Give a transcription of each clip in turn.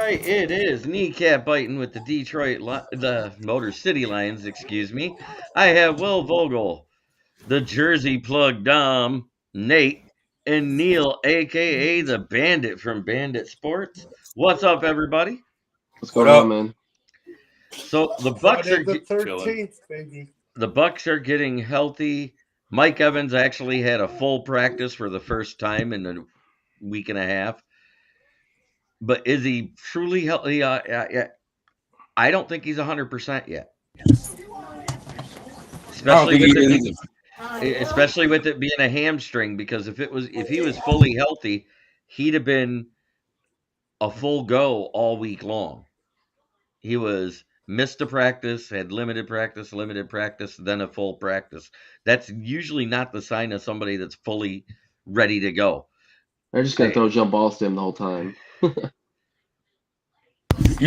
right, it is kneecap biting with the the Motor City Lions. Excuse me. I have Will Vogel, the Jersey Plug Dom, Nate, and Neil, aka the Bandit from Bandit Sports. What's up, everybody? What's What going on, up? man? So the Bucks Friday are the Chilling. 13th, baby. the Bucks are getting healthy. Mike Evans actually had a full practice for the first time in a week and a half. But is he truly healthy? I don't think he's 100% yet. I don't Especially think he with it is be, either. especially with it being a hamstring, because if he was fully healthy, he'd have been a full go all week long. He was missed a practice, had limited practice, then a full practice. That's usually not the sign of somebody that's fully ready to go. They're just gonna I, throw jump balls to him the whole time. You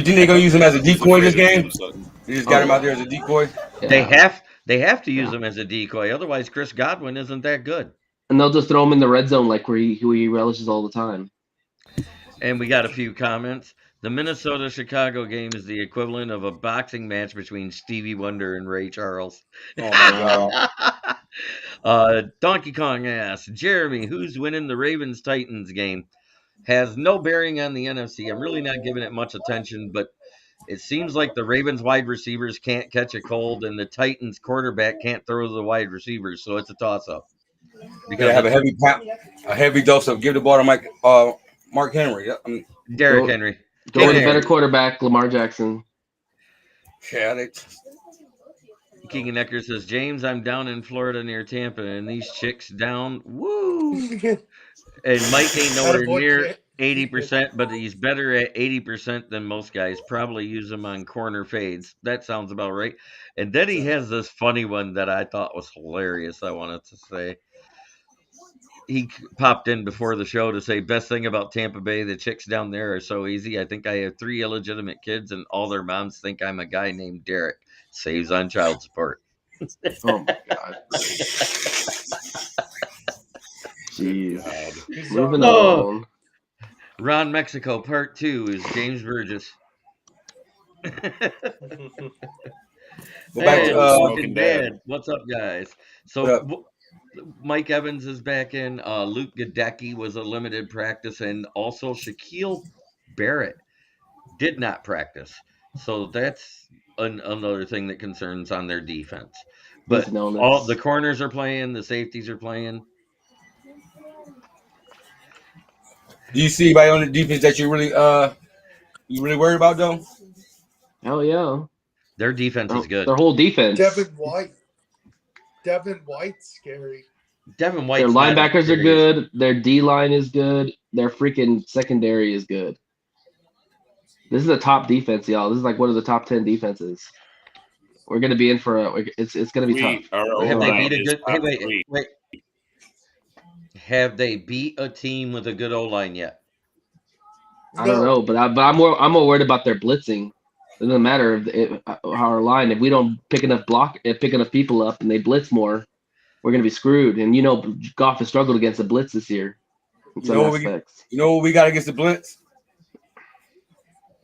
think they're gonna use him as a He's decoy this afraid of game? Jim Sutton. You just Oh got him out yeah, there as a decoy. they yeah, have they have to use yeah. him as a decoy, otherwise Chris Godwin isn't that good. And they'll just throw him in the red zone like who he relishes all the time. And we got a few comments. The Minnesota Chicago game is the equivalent of a boxing match between Stevie Wonder and Ray Charles. Oh my Wow. god. Donkey Kong asks, Jeremy, who's winning the Ravens Titans game? Has no bearing on the NFC. I'm really not giving it much attention, but it seems like the Ravens wide receivers can't catch a cold, and the Titans quarterback can't throw to the wide receivers, so it's a toss up. Gonna Because have it's a heavy dose of give the ball to Mark Henry. Yeah, Derrick Go Henry. go with a King better Henry. quarterback, Lamar Jackson. yeah. They, King Necker says, James, I'm down in Florida near Tampa, and these chicks down. Woo! And Mike ain't nowhere Attaboy, near kid. 80%, but he's better at 80% than most guys. Probably use him on corner fades. That sounds about right. And then he has this funny one that I thought was hilarious, I wanted to say. He popped in before the show to say, best thing about Tampa Bay, the chicks down there are so easy. I think I have 3 illegitimate kids, and all their moms think I'm a guy named Derek. Saves on child support. Oh my god. Jeez. He's Moving Oh. on. Ron Mexico Part 2 is James Burgess. Go Hey, back to Smoking Dad. What's up, guys? So What up? Mike Evans is back in. Luke Gadecki was a limited practice, and also Shaquille Barrett did not practice. So that's another thing that concerns on their defense. But He's known all as the corners are playing, the safeties are playing. Do you see anybody on the defense that you really worried about though? hell yeah. Their defense is good. Their whole defense. Devin White. Devin White's scary. Devin Their White's not as linebackers are scary. good. Their D line is good. Their freaking secondary is good. This is a top defense, y'all. This is like one of the top 10 defenses. We're gonna be in for it's gonna be tough. Our Have they O-line beat a is good? Hey, top wait, three. wait. Have they beat a team with a good O line yet? I don't know, but I'm more worried about their blitzing. It doesn't matter if our line, if we don't pick enough people up and they blitz more, we're gonna be screwed. And Goff has struggled against the blitz this year in some aspects. You know what we got against the blitz?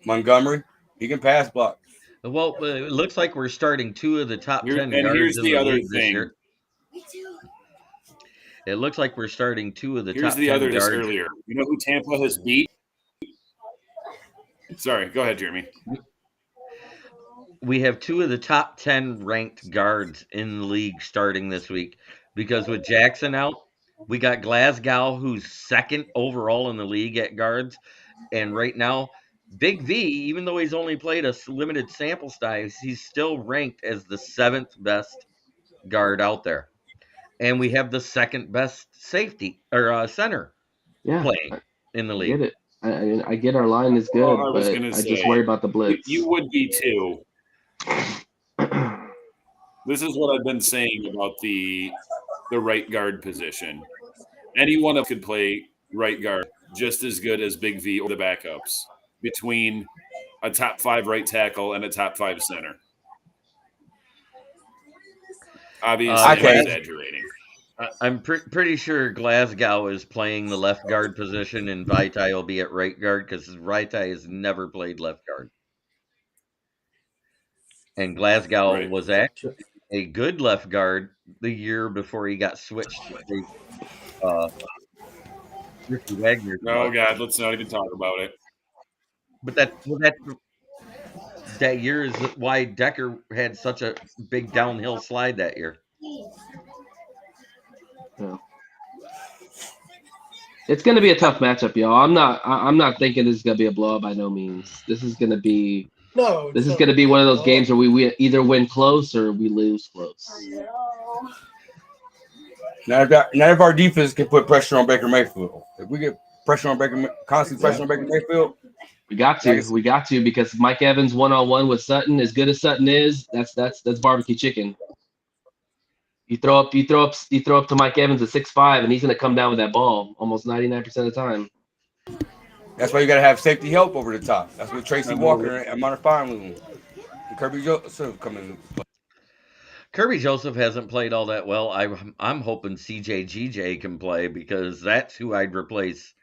Montgomery. He can pass block. Well, it looks like we're starting 2 of the top 10 And guards here's in the the other league this thing. year. It looks like we're starting 2 of the Here's top the 10 other this guards. earlier. You know who Tampa has beat? Sorry, go ahead, Jeremy. We have 2 of the top 10 ranked guards in the league starting this week, because with Jackson out, we got Glasgow, who's second overall in the league at guards, and right now Big V, even though he's only played a limited sample size, he's still ranked as the 7th best guard out there. And we have the 2nd best safety or center playing in the I league. get it. I get our line is good, Well, I was but gonna I just say, worry about the blitz. You would be too. This is what I've been saying about the right guard position. Any one of them could play right guard just as good as Big V or the backups between a top 5 right tackle and a top 5 center. Obviously, I'm exaggerating. I'm pretty sure Glasgow is playing the left guard position, and Vaitai will be at right guard because Vaitai has never played left guard. And Glasgow Right. was actually a good left guard the year before he got switched to Ricky Wagner's Oh butt. God, let's not even talk about it. But that year is why Decker had such a big downhill slide that year. Yeah. It's going to be a tough matchup, y'all. I'm not thinking this is going to be a blowout by no means. This is going to be No, this it's is not going to be one of those blowout. games where we either win close or we lose close. Not if our defense can put pressure on Baker Mayfield. If we get pressure on constant pressure on Baker Mayfield, We got to because Mike Evans 1-on-1 with Sutton, as good as Sutton is, that's barbecue chicken. You throw up to Mike Evans at 6'5", and he's going to come down with that ball almost 99% of the time. that's why you got to have safety help over the top. That's what Tracy Walker and Amon Fine and Kirby Joseph come in. Kirby Joseph hasn't played all that well. I'm hoping CJGJ can play because that's who I'd replace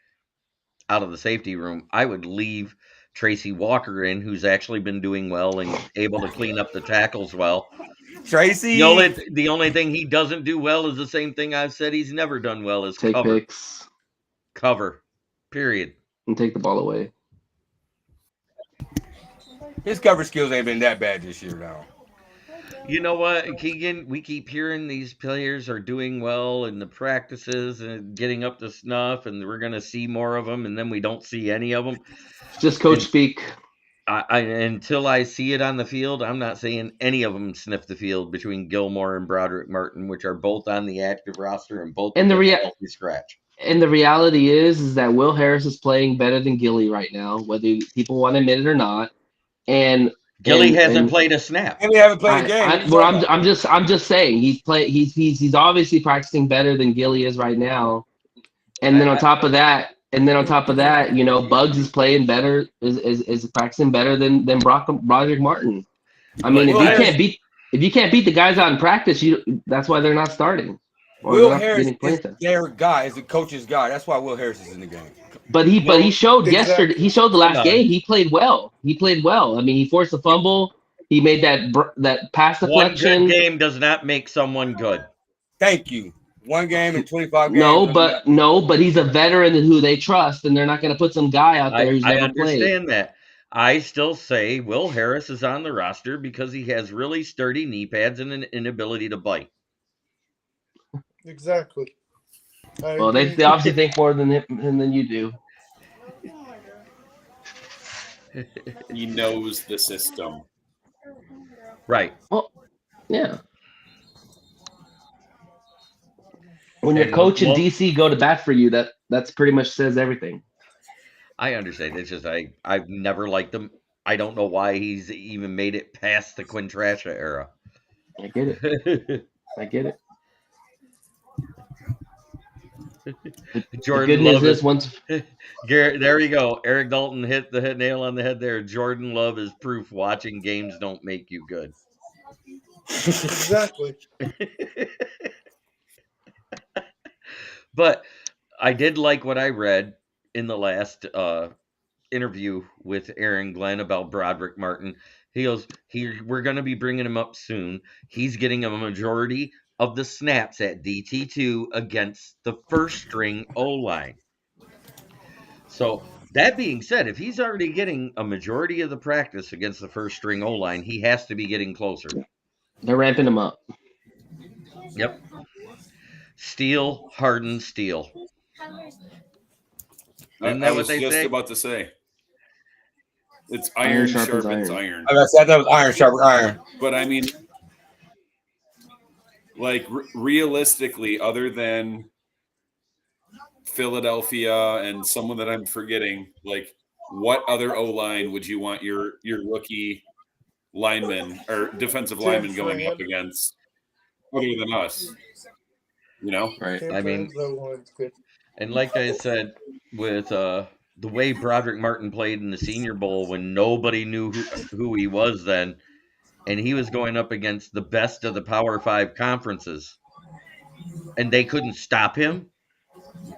out of the safety room. I would leave Tracy Walker in, who's actually been doing well and able to clean up the tackles well. Tracy. The only thing he doesn't do well is the same thing I've said he's never done well is Take cover. picks. Cover. Period. And take the ball away. His cover skills ain't been that bad this year now. You know what, Keegan? We keep hearing these players are doing well in the practices and getting up to snuff, and we're going to see more of them, and then we don't see any of them. Just coach speak. Until I see it on the field, I'm not saying any of them sniff the field between Gilmore and Brodric Martin, which are both on the active roster and both healthy scratch. And the reality is that Will Harris is playing better than Gilly right now, whether people want to admit it or not. And Gilly hasn't played a snap. And we haven't played a game. I'm just saying he's obviously practicing better than Gilly is right now. And then on top of that, you know, Bugs is playing better, is practicing better than Brodric Martin. I mean, if you can't beat the guys out in practice, that's why they're not starting. Will Harris is their guy, is the coach's guy. That's why Will Harris is in the game. But he showed yesterday. He showed the last game. He played well. I mean, he forced a fumble. He made that pass deflection. One good game does not make someone good. Thank you. One game in 25 games. No, but he's a veteran who they trust, and they're not going to put some guy out there who's never played. I understand that. I still say Will Harris is on the roster because he has really sturdy knee pads and an inability to bite. Exactly. Well, they obviously think more than him than you do. He knows the system. Right. Well, yeah. When your coach and DC go to bat for you, that's pretty much says everything. I understand. It's just I've never liked him. I don't know why he's even made it past the Quintrasha era. I get it. I get it. Jordan the good news is once Garrett, there you go. Eric Dalton hit the nail on the head there. Jordan Love is proof watching games don't make you good. Exactly. But I did like what I read in the last interview with Aaron Glenn about Brodric Martin. He goes, we're going to be bringing him up soon. He's getting a majority of the snaps at DT2 against the first string O-line. So that being said, if he's already getting a majority of the practice against the first string O-line, he has to be getting closer. They're ramping him up. Yep. Steel, hardened steel. Isn't that what they say? I was just about to say. It's iron sharpens iron. I said that was iron sharpens iron. But I mean, like realistically, other than Philadelphia and someone that I'm forgetting, like what other O-line would you want your rookie lineman or defensive lineman going up against other than us? You know? Right. I mean, and like I said, with the way Brodric Martin played in the Senior Bowl when nobody knew who he was then, and he was going up against the best of the Power 5 conferences. and they couldn't stop him.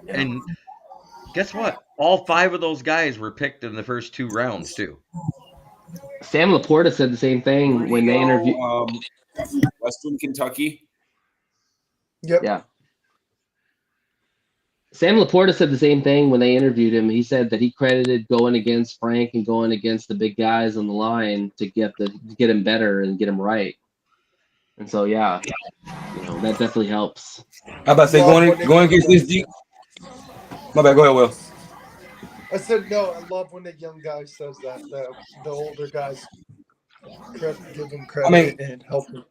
Yeah. And guess what? All 5 of those guys were picked in the first 2 rounds too. Sam Laporta said the same thing when they interviewed. Western Kentucky. Yep. Yeah. Sam Laporta said the same thing when they interviewed him. He said that he credited going against Frank and going against the big guys on the line to get him better and get him right. And so yeah, that definitely helps. How about say going against this deep? My bad. Go ahead, Will. I said no. I love when the young guy says that. The older guys give him credit and help him.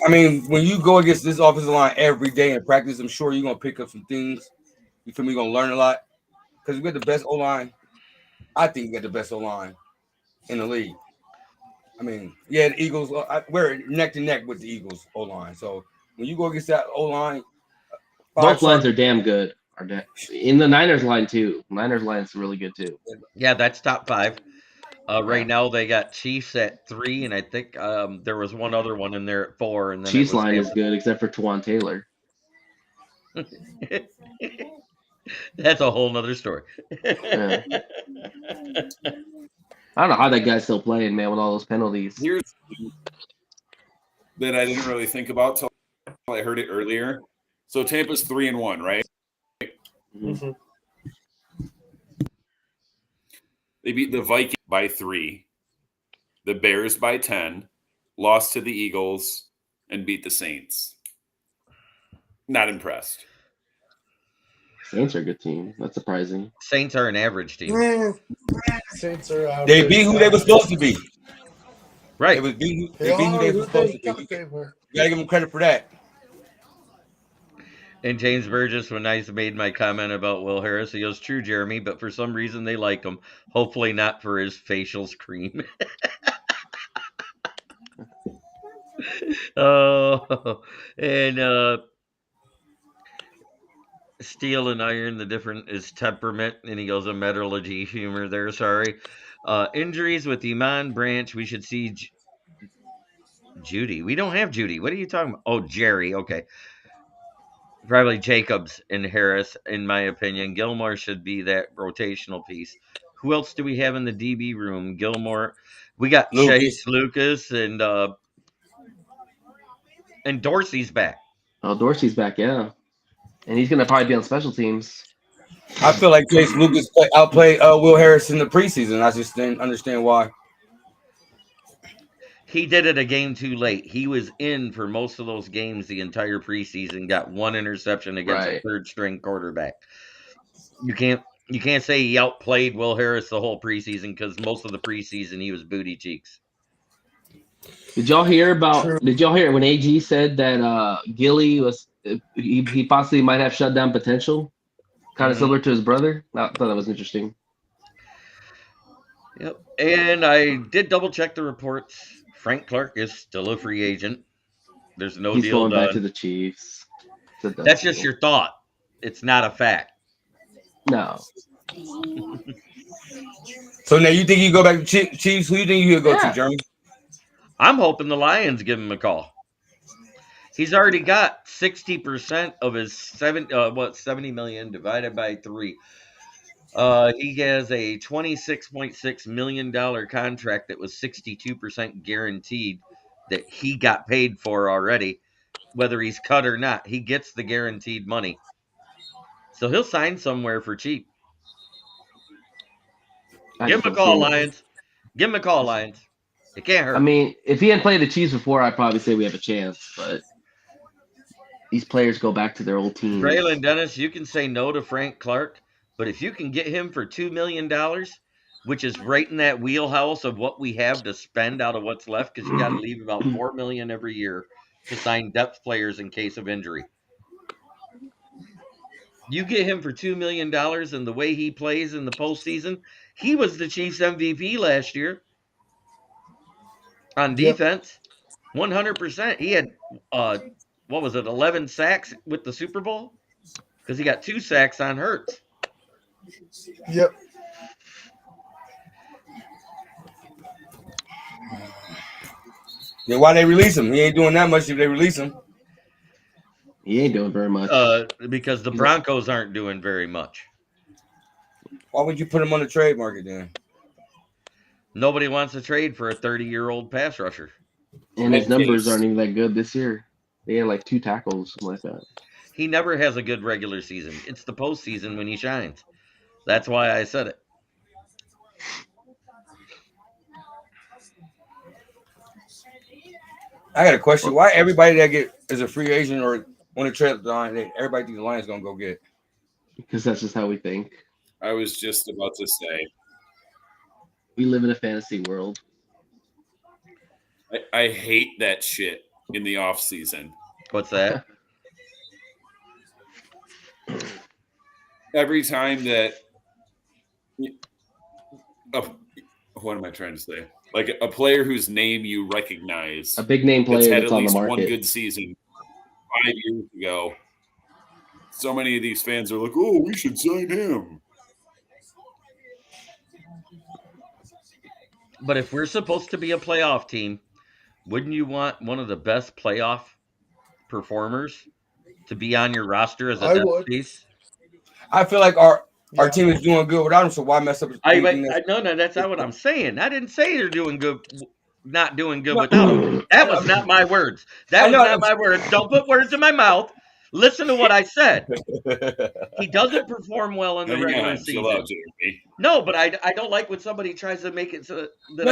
I mean, when you go against this offensive line every day in practice, I'm sure you're gonna pick up some things. You feel me? You're gonna learn a lot because we got the best O line. I think we got the best O line in the league. I mean, yeah, the Eagles. We're neck to neck with the Eagles O line. So when you go against that O line, both lines are damn good. In the Niners line too. Niners line is really good too. Yeah, that's top 5. Right now they got Chiefs at 3, and I think there was one other one in there at 4. And then Chiefs line is good except for Twan Taylor. That's a whole nother story. Yeah. I don't know how that guy's still playing, man, with all those penalties. Here's that I didn't really think about till I heard it earlier. So Tampa's 3-1, right? Mm-hmm. They beat the Vikings by 3, the Bears by 10, lost to the Eagles, and beat the Saints. Not impressed. Saints are a good team. That's surprising. Saints are an average team. Saints are average. They beat who they were supposed to be. Right. They beat who they were supposed to be. You gotta give them credit for that. And James Burgess, when I made my comment about Will Harris, he goes, "True, Jeremy, but for some reason they like him. Hopefully not for his facial scream." Oh, and steel and iron, the different is temperament, and he goes, a metallurgy humor there, sorry. Injuries with Iman Branch, we should see Judy. We don't have Judy. What are you talking about? Oh, Jerry, okay. Probably Jacobs and Harris, in my opinion. Gilmore should be that rotational piece. Who else do we have in the DB room? Gilmore. We got Chase Lucas and Dorsey's back. Oh, Dorsey's back, yeah. And he's going to probably be on special teams. I feel like Chase Lucas outplayed Will Harris in the preseason. I just didn't understand why. He did it a game too late. He was in for most of those games the entire preseason, got 1 interception against a third-string quarterback. You can't say he outplayed Will Harris the whole preseason because most of the preseason he was booty cheeks. Did y'all hear when AG said that Gilly was he possibly might have shutdown potential? Kind of similar to his brother? I thought that was interesting. Yep. And I did double check the reports. Frank Clark is still a free agent. There's no deal done. He's going back to the Chiefs. That's just your thought. It's not a fact. No. So now you think you go back to Chiefs? Who do you think you go to, Jeremy? I'm hoping the Lions give him a call. He's already got 60% of his 70 million divided by 3. He has a $26.6 million contract that was 62% guaranteed that he got paid for already, whether he's cut or not. He gets the guaranteed money. So he'll sign somewhere for cheap. Give him a call, Lions. Give him a call, Lions. It can't hurt. I mean, if he hadn't played the Chiefs before, I'd probably say we have a chance, but these players go back to their old teams. Braylon Dennis, you can say no to Frank Clark, but if you can get him for $2 million, which is right in that wheelhouse of what we have to spend out of what's left, because you got to leave about $4 million every year to sign depth players in case of injury. You get him for $2 million, and the way he plays in the postseason, he was the Chiefs MVP last year on defense. 100%. He had 11 sacks with the Super Bowl? Because he got 2 sacks on Hurts. Yep. Yeah, why they release him? He ain't doing that much if they release him. He ain't doing very much. Because the Broncos aren't doing very much. Why would you put him on the trade market then? Nobody wants to trade for a 30-year-old pass rusher. And his numbers aren't even that good this year. They had like 2 tackles, something like that. He never has a good regular season. It's the postseason when he shines. That's why I said it. I got a question. Why everybody that is a free agent or on the trade line, everybody thinks the Lions gonna go get? Because that's just how we think. I was just about to say. We live in a fantasy world. I hate that shit in the off season. What's that? Every time that what am I trying to say? Like a player whose name you recognize, a big name player had that's at on the least market. one good season 5 years ago. So many of these fans are like, "Oh, we should sign him." But if we're supposed to be a playoff team, wouldn't you want one of the best playoff performers to be on your roster as a depth piece? I feel like our team is doing good without him, so why mess up his No, that's not what I'm saying. I didn't say they're doing good, not doing good without him. That was not my words. That was not my words. Don't put words in my mouth. Listen to what I said. He doesn't perform well in the regular season. No, but I don't like when somebody tries to make it so that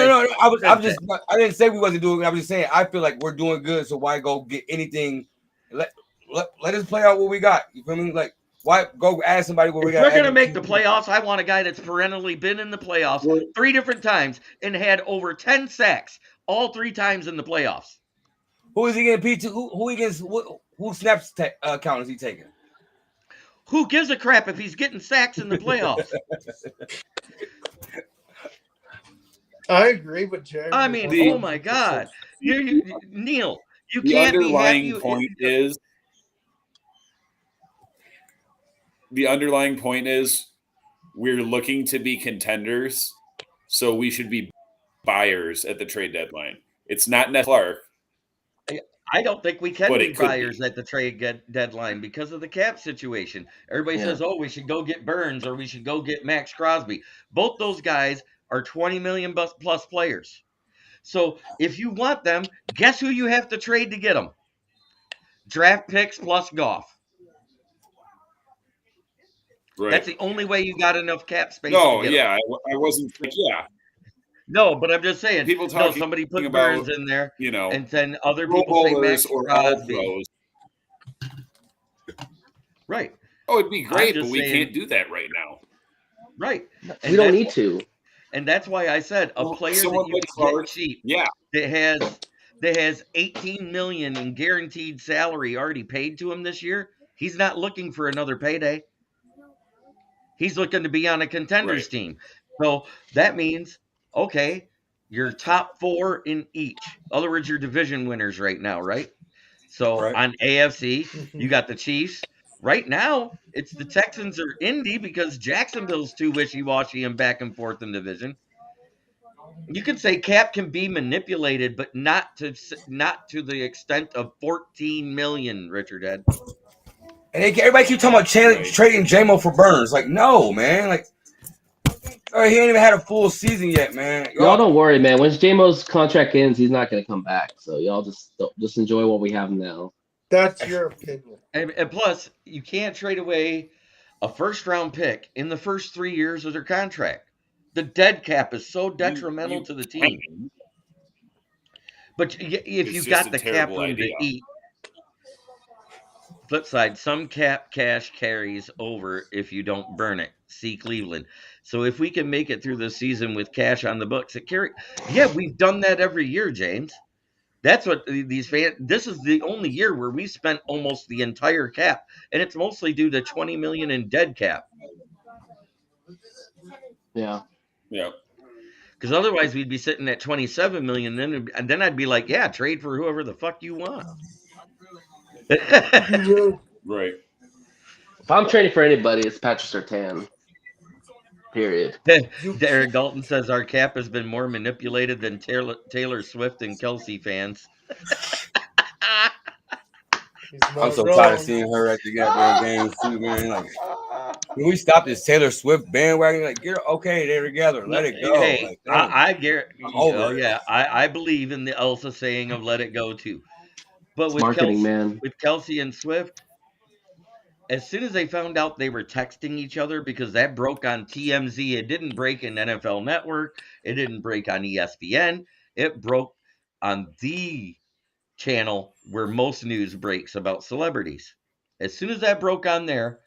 I didn't say we wasn't doing it. I was just saying I feel like we're doing good, so why go get anything? Let us play out what we got. You feel me? Like, why go ask somebody what we got? If we're gonna make the playoffs, I want a guy that's perennially been in the playoffs 3 different times and had over 10 sacks all 3 times in the playoffs. Who is he getting P2? Who he gets? Who snaps count is he taking? Who gives a crap if he's getting sacks in the playoffs? I agree with Jeremy. I mean, oh my God, Neil, you can't be happy. The underlying point is we're looking to be contenders, so we should be buyers at the trade deadline. It's not Clark. I don't think we can be buyers at the trade deadline because of the cap situation. Everybody says, oh, we should go get Burns or we should go get Max Crosby. Both those guys are 20 million plus players. So if you want them, guess who you have to trade to get them? Draft picks plus Goff. Right. That's the only way you got enough cap space. No, to get them. I wasn't. Yeah. No, but I'm just saying. People talking somebody put about, Burns in there, you know, and then other people say Max Crosby. Right. Oh, it'd be great, but we can't do that right now. Right. We don't need to. And that's why I said a player that you can get cheap. Yeah. That has 18 million in guaranteed salary already paid to him this year. He's not looking for another payday. He's looking to be on a contenders team. So that means, okay, you're top 4 in each. In other words, you're division winners right now, right? So on AFC, you got the Chiefs. Right now, it's the Texans or Indy because Jacksonville's too wishy-washy and back and forth in division. You could say cap can be manipulated, but not to the extent of 14 million, Richard Ed. And everybody keep talking about trading J-Mo for Burns. Like, no, man. Like, he ain't even had a full season yet, man. Y'all don't worry, man. When J-Mo's contract ends, he's not going to come back. So y'all just enjoy what we have now. That's your opinion. And plus, you can't trade away a first-round pick in the first 3 years of their contract. The dead cap is so detrimental to the team. But if you got the cap room to eat, flip side, some cap cash carries over if you don't burn it. See Cleveland. So if we can make it through the season with cash on the books, we've done that every year, James. That's what these fans. This is the only year where we spent almost the entire cap, and it's mostly due to 20 million in dead cap. Yeah. Yeah. Because otherwise we'd be sitting at 27 million, and then I'd be like, yeah, trade for whoever the fuck you want. Right. If I'm trading for anybody, it's Patrick Surtain. Period. Derek Dalton says our cap has been more manipulated than Taylor Swift and Kelsey fans. I'm so tired of seeing her at the goddamn games too, man. Like, can we stop this Taylor Swift bandwagon? Like, get her, okay, they're together. Let it go. Hey, Like, damn, I get. I'm over Oh it. yeah, I believe in the Elsa saying of "Let it go" too. But It's marketing, man. with Kelsey and Swift, as soon as they found out they were texting each other, because that broke on TMZ, it didn't break in NFL Network, it didn't break on ESPN, it broke on the channel where most news breaks about celebrities. As soon as that broke on there,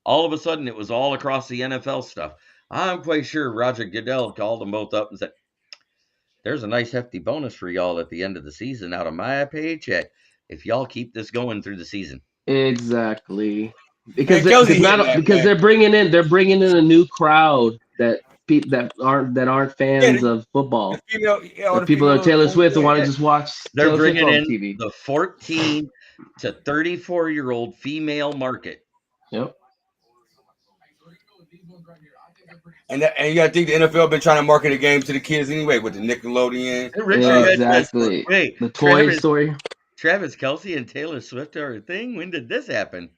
all of a sudden it was all across the NFL stuff. I'm quite sure Roger Goodell called them both up and said, "There's a nice hefty bonus for y'all at the end of the season out of my paycheck if y'all keep this going through the season." Exactly. Man, Kelsey hitting that, Because man. they're bringing in a new crowd that aren't Yeah, fans of football. the female, yeah, all The the people that are female. Taylor Swift and want to Yeah. just watch They're Taylor Swift bringing on in TV. the 14 to 34-year-old female market. Yep. And you gotta think the NFL been trying to market a game to the kids anyway with the Nickelodeon. Exactly. Wait, The Toy Story. Travis Kelsey and Taylor Swift are a thing? When did this happen?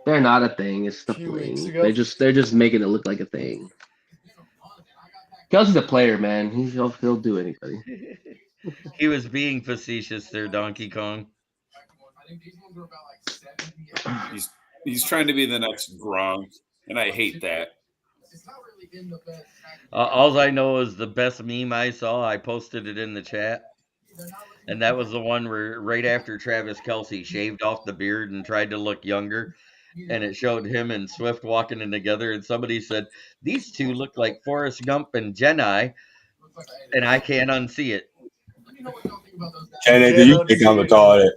They're not a thing. It's the Few weeks fling. ago. They're just making it look like a thing. Kelsey's a player, man. He'll do anybody. He was being facetious there, Donkey Kong. He's trying to be the next Gronk, and I hate that. All I know is the best meme I saw, I posted it in the chat. And that was the one where right after Travis Kelsey shaved off the beard and tried to look younger. And it showed him and Swift walking in together. And somebody said, "These two look like Forrest Gump and Jedi." And I can't unsee it. And do you think I'm retarded?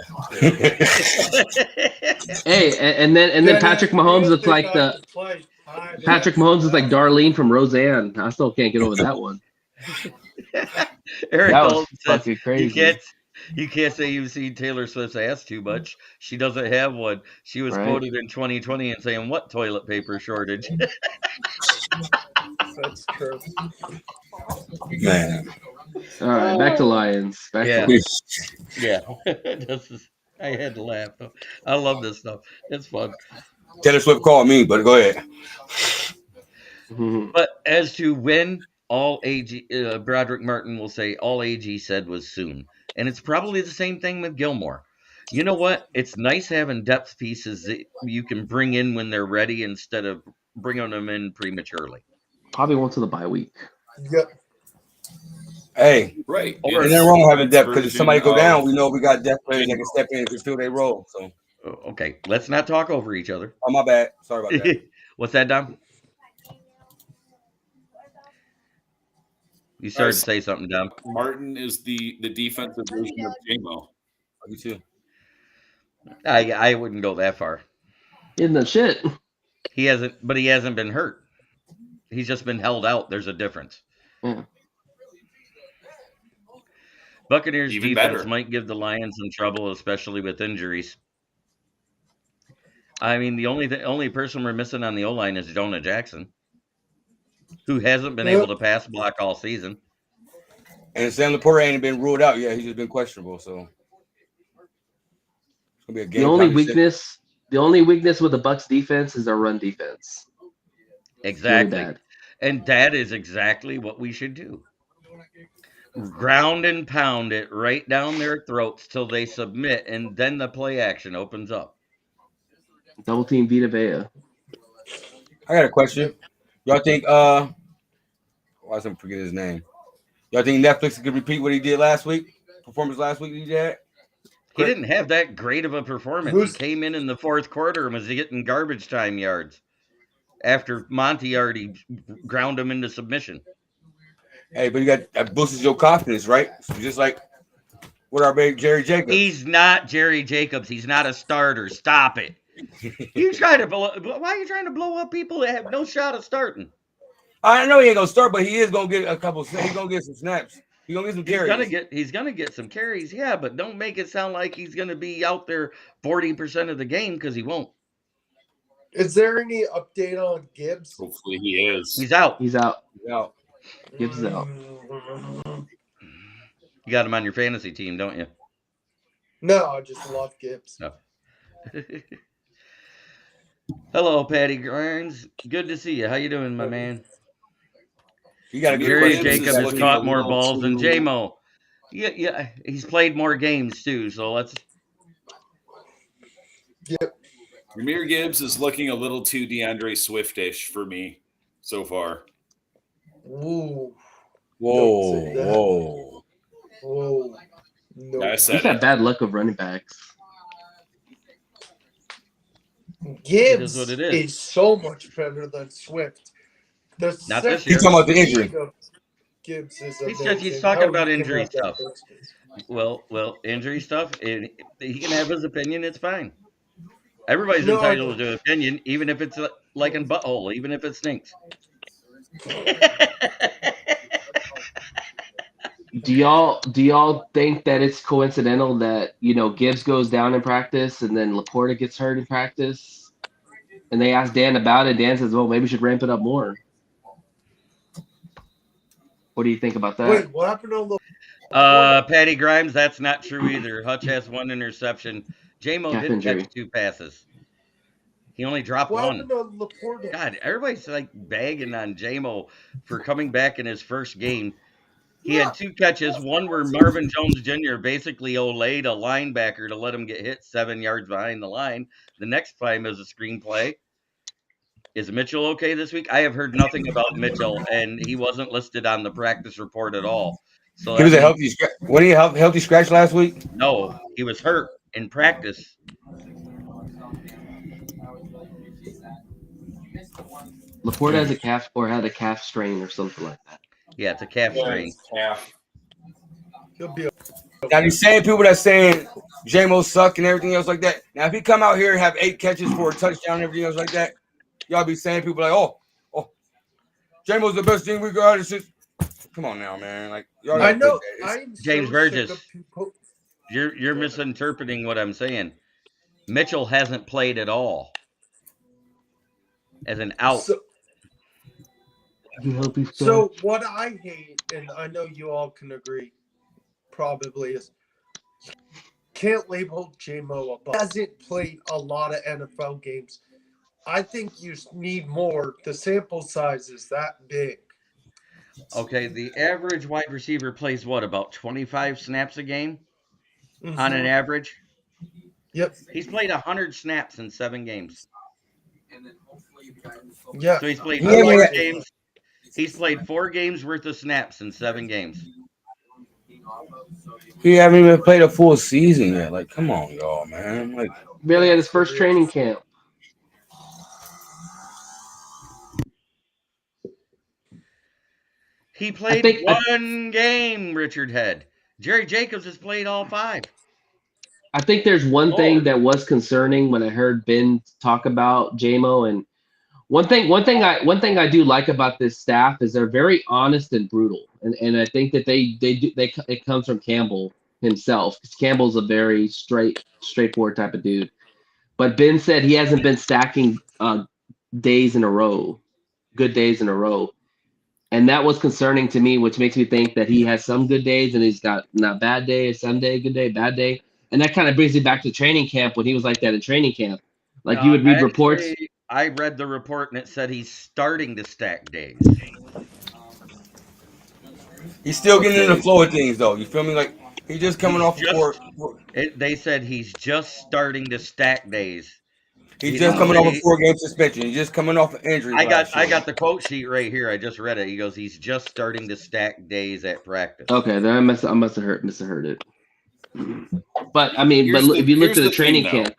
Hey, and then Patrick Mahomes looks like Patrick Mahomes is like Darlene from Roseanne. I still can't get over that one. Eric That was Golden fucking says, crazy. You can't say you've seen Taylor Swift's ass too much. She doesn't have one. She was quoted in 2020 and saying, "What toilet paper shortage?" That's true. Man. All right, back to Lions. Yeah. I had to laugh. I love this stuff. It's fun. Taylor Swift called me, but go ahead. But as to when all AG, Brodric Martin will say all AG said was soon. And it's probably the same thing with Gilmore. You know what? It's nice having depth pieces that you can bring in when they're ready instead of bringing them in prematurely. Probably went to the bye week. Yep. Hey, right. And then wrong having depth because if somebody go down, we know we got depth players that can step in and fulfill their role. So okay, let's not talk over each other. Oh, my bad. Sorry about that. What's that, Dom? You started to say something, Dom. Martin is the defensive version of JMO. You too. I wouldn't go that far. In the shit. He hasn't been hurt. He's just been held out. There's a difference. Yeah. Buccaneers Even defense better. might give the Lions some trouble, especially with injuries. I mean, the only person we're missing on the O-line is Jonah Jackson, who hasn't been able to pass block all season. And Sam Laporta ain't been ruled out yet. He's just been questionable. So it's gonna be a game. The only weakness with the Bucs defense is their run defense. Exactly. Really bad. And that is exactly what we should do. Ground and pound it right down their throats till they submit, and then the play action opens up. Double team Vita Vea. I got a question. Y'all think why did I forget his name? Y'all think Netflix could repeat what he did last week? Performance last week he had? He didn't have that great of a performance. He came in the fourth quarter and was getting garbage time yards after Monty already ground him into submission. Hey, but you got that boosts your confidence, right? So just like what our baby Jerry Jacobs. He's not Jerry Jacobs. He's not a starter. Stop it. Why are you trying to blow up people that have no shot of starting? I know he ain't gonna start, but he is gonna get a couple. He's gonna get some snaps. He's gonna get some carries. He's gonna get some carries, yeah, but don't make it sound like he's gonna be out there 40% of the game because he won't. Is there any update on Gibbs? Hopefully he is. He's out. He's out. out. Gibbs is out. You got him on your fantasy team, don't you? No, I just love Gibbs. No. Hello, Patty Grimes. Good to see you. How you doing, my man? You got a good Jerry question. Jacobs has looking caught a more little balls than too- J-Mo. Yeah, he's played more games too. So let's. Yep. Jahmyr Gibbs is looking a little too DeAndre Swiftish for me so far. Ooh. Whoa, say that. whoa. Oh. No. I He's said got it. bad luck of running backs. Gibbs what it is. so much better than Swift. The Not this second year. He's talking about the injury. speed of Gibbs is amazing. He's talking How about he can injury have that stuff. first speed. Well, injury stuff. He can have his opinion. It's fine. Everybody's No, I entitled know. to an opinion, even if it's like in butthole, even if it stinks. Do y'all think that it's coincidental that Gibbs goes down in practice and then Laporta gets hurt in practice, and they asked Dan about it? Dan says, "Well, maybe we should ramp it up more." What do you think about that? Wait, what happened to the Patty Grimes, that's not true either. Hutch has one interception. J-Mo Calf did injury. catch 2 passes. He only dropped what one. happened to Laporta? God, everybody's like bagging on J-Mo for coming back in his first game. He had 2 catches, one where Marvin Jones Jr. basically olayed a linebacker to let him get hit 7 yards behind the line. The next time is a screenplay. Is Mitchell okay this week? I have heard nothing about Mitchell, and he wasn't listed on the practice report at all. So He that was a means healthy scratch. What he a healthy scratch last week? no, he was hurt in practice. Laporta has a calf or had a calf strain or something like that. Yeah, it's a calf strain. Calf. He'll be Now these same people that saying J-Mo suck and everything else like that. Now if he come out here and have 8 catches for a touchdown and everything else like that, y'all be saying people like, oh, J-Mo's the best thing we got. Come on now, man. Like y'all I gotta know. quit that. I'm James so Burgess. sick of people. You're misinterpreting what I'm saying. Mitchell hasn't played at all. As an out. So what I hate, and I know you all can agree, probably is can't label J-Mo a bust. Hasn't played a lot of NFL games. I think you need more. The sample size is that big. Okay, the average wide receiver plays what, about 25 snaps a game on an average? Yep. He's played 100 snaps in 7 games. Yeah. So he's played Yeah, 4 yeah. games. He's played 4 games worth of snaps in 7 games. He haven't even played a full season yet. Like, come on, y'all, man. Like, Barely had his first training camp. He played one game, Richard Head. Jerry Jacobs has played all 5. I think there's one thing that was concerning when I heard Ben talk about J-Mo, and one thing I do like about this staff is they're very honest and brutal, and I think that it comes from Campbell himself, because Campbell's a very straightforward type of dude. But Ben said he hasn't been stacking days in a row, good days in a row. And that was concerning to me, which makes me think that he has some good days and he's got not bad day, some day, good day, bad day. And that kind of brings me back to training camp when he was like that in training camp. Like you would read reports. I read the report and it said he's starting to stack days. he's still getting in the flow of things, though. You feel me? Like he's just coming off of 4. They said he's just starting to stack days. He's just coming off a 4-game suspension. He's just coming off an injury. I got the quote sheet right here. I just read it. He goes, he's just starting to stack days at practice. Okay, then I must have heard it. But I mean, if you look at the training camp.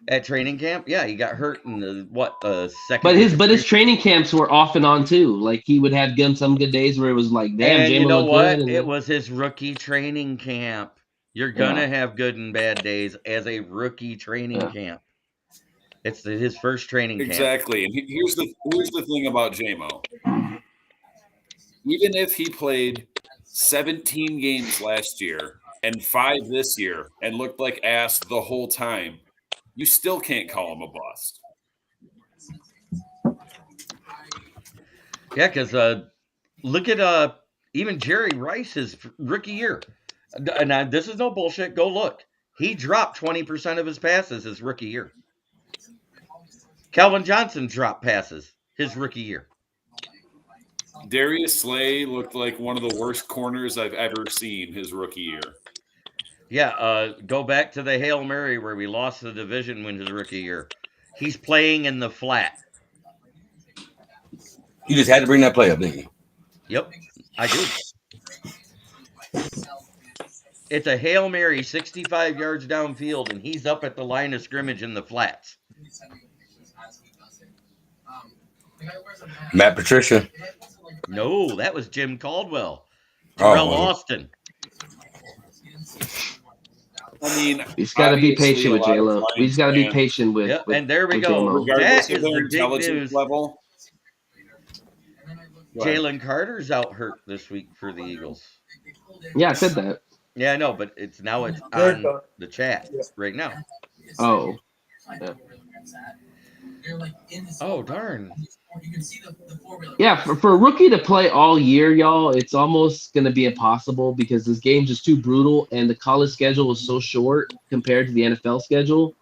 At training camp, yeah, he got hurt in the second. But his training camps were off and on too. Like he would have some good days where it was like, damn, and J-Mo you know looked what? good. It was his rookie training camp. You're gonna have good and bad days as a rookie training camp. It's his first training camp. Exactly. And here's the thing about J-Mo. Even if he played 17 games last year and 5 this year and looked like ass the whole time, you still can't call him a bust. Yeah, because look at Even Jerry Rice, his rookie year, and this is no bullshit. Go look. He dropped 20% of his passes his rookie year. Calvin Johnson dropped passes his rookie year. Darius Slay looked like one of the worst corners I've ever seen his rookie year. Yeah, go back to the Hail Mary where we lost the division when his rookie year. He's playing in the flat. You just had to bring that play up, didn't you? Yep, I do. It's a Hail Mary 65 yards downfield, and he's up at the line of scrimmage in the flats. Matt Patricia. No, that was Jim Caldwell. Terrell Austin. I mean, he's got to be patient with J-Lo. He's got to be patient with. Yep, and there we go. Regardless that of their intelligence level. Jalen Carter's out hurt this week for the Eagles. Yeah, I said that. Yeah, I know, but it's on the chat right now. Oh. Yeah. Oh, darn. Yeah, for a rookie to play all year, y'all, it's almost going to be impossible because this game's just too brutal, and the college schedule is so short compared to the NFL schedule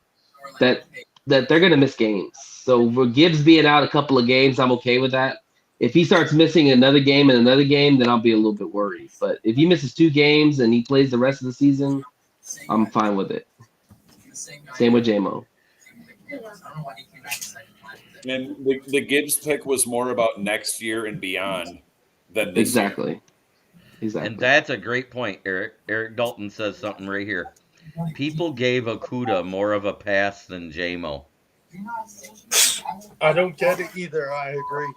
that they're going to miss games. So for Gibbs being out a couple of games, I'm okay with that. If he starts missing another game and another game, then I'll be a little bit worried. But if he misses 2 games and he plays the rest of the season, I'm fine with it. Same with J-Mo. And the Gibbs pick was more about next year and beyond than this Exactly. And that's a great point, Eric. Eric Dalton says something right here. People gave Okudah more of a pass than J-Mo. I don't get it either. I agree.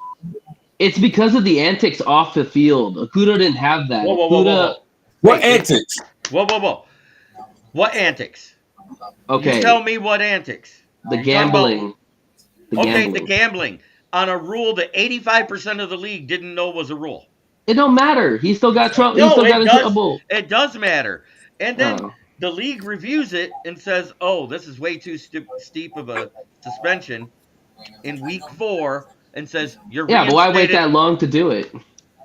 It's because of the antics off the field. Okudah didn't have that. Whoa. What antics? Whoa. What antics? Okay. You tell me what antics. The gambling. The gambling. On a rule that 85% of the league didn't know was a rule. It don't matter. He still got trouble. It does matter. And then the league reviews it and says, oh, this is way too steep of a suspension in week 4 and says, you're Yeah, but why wait that long to do it?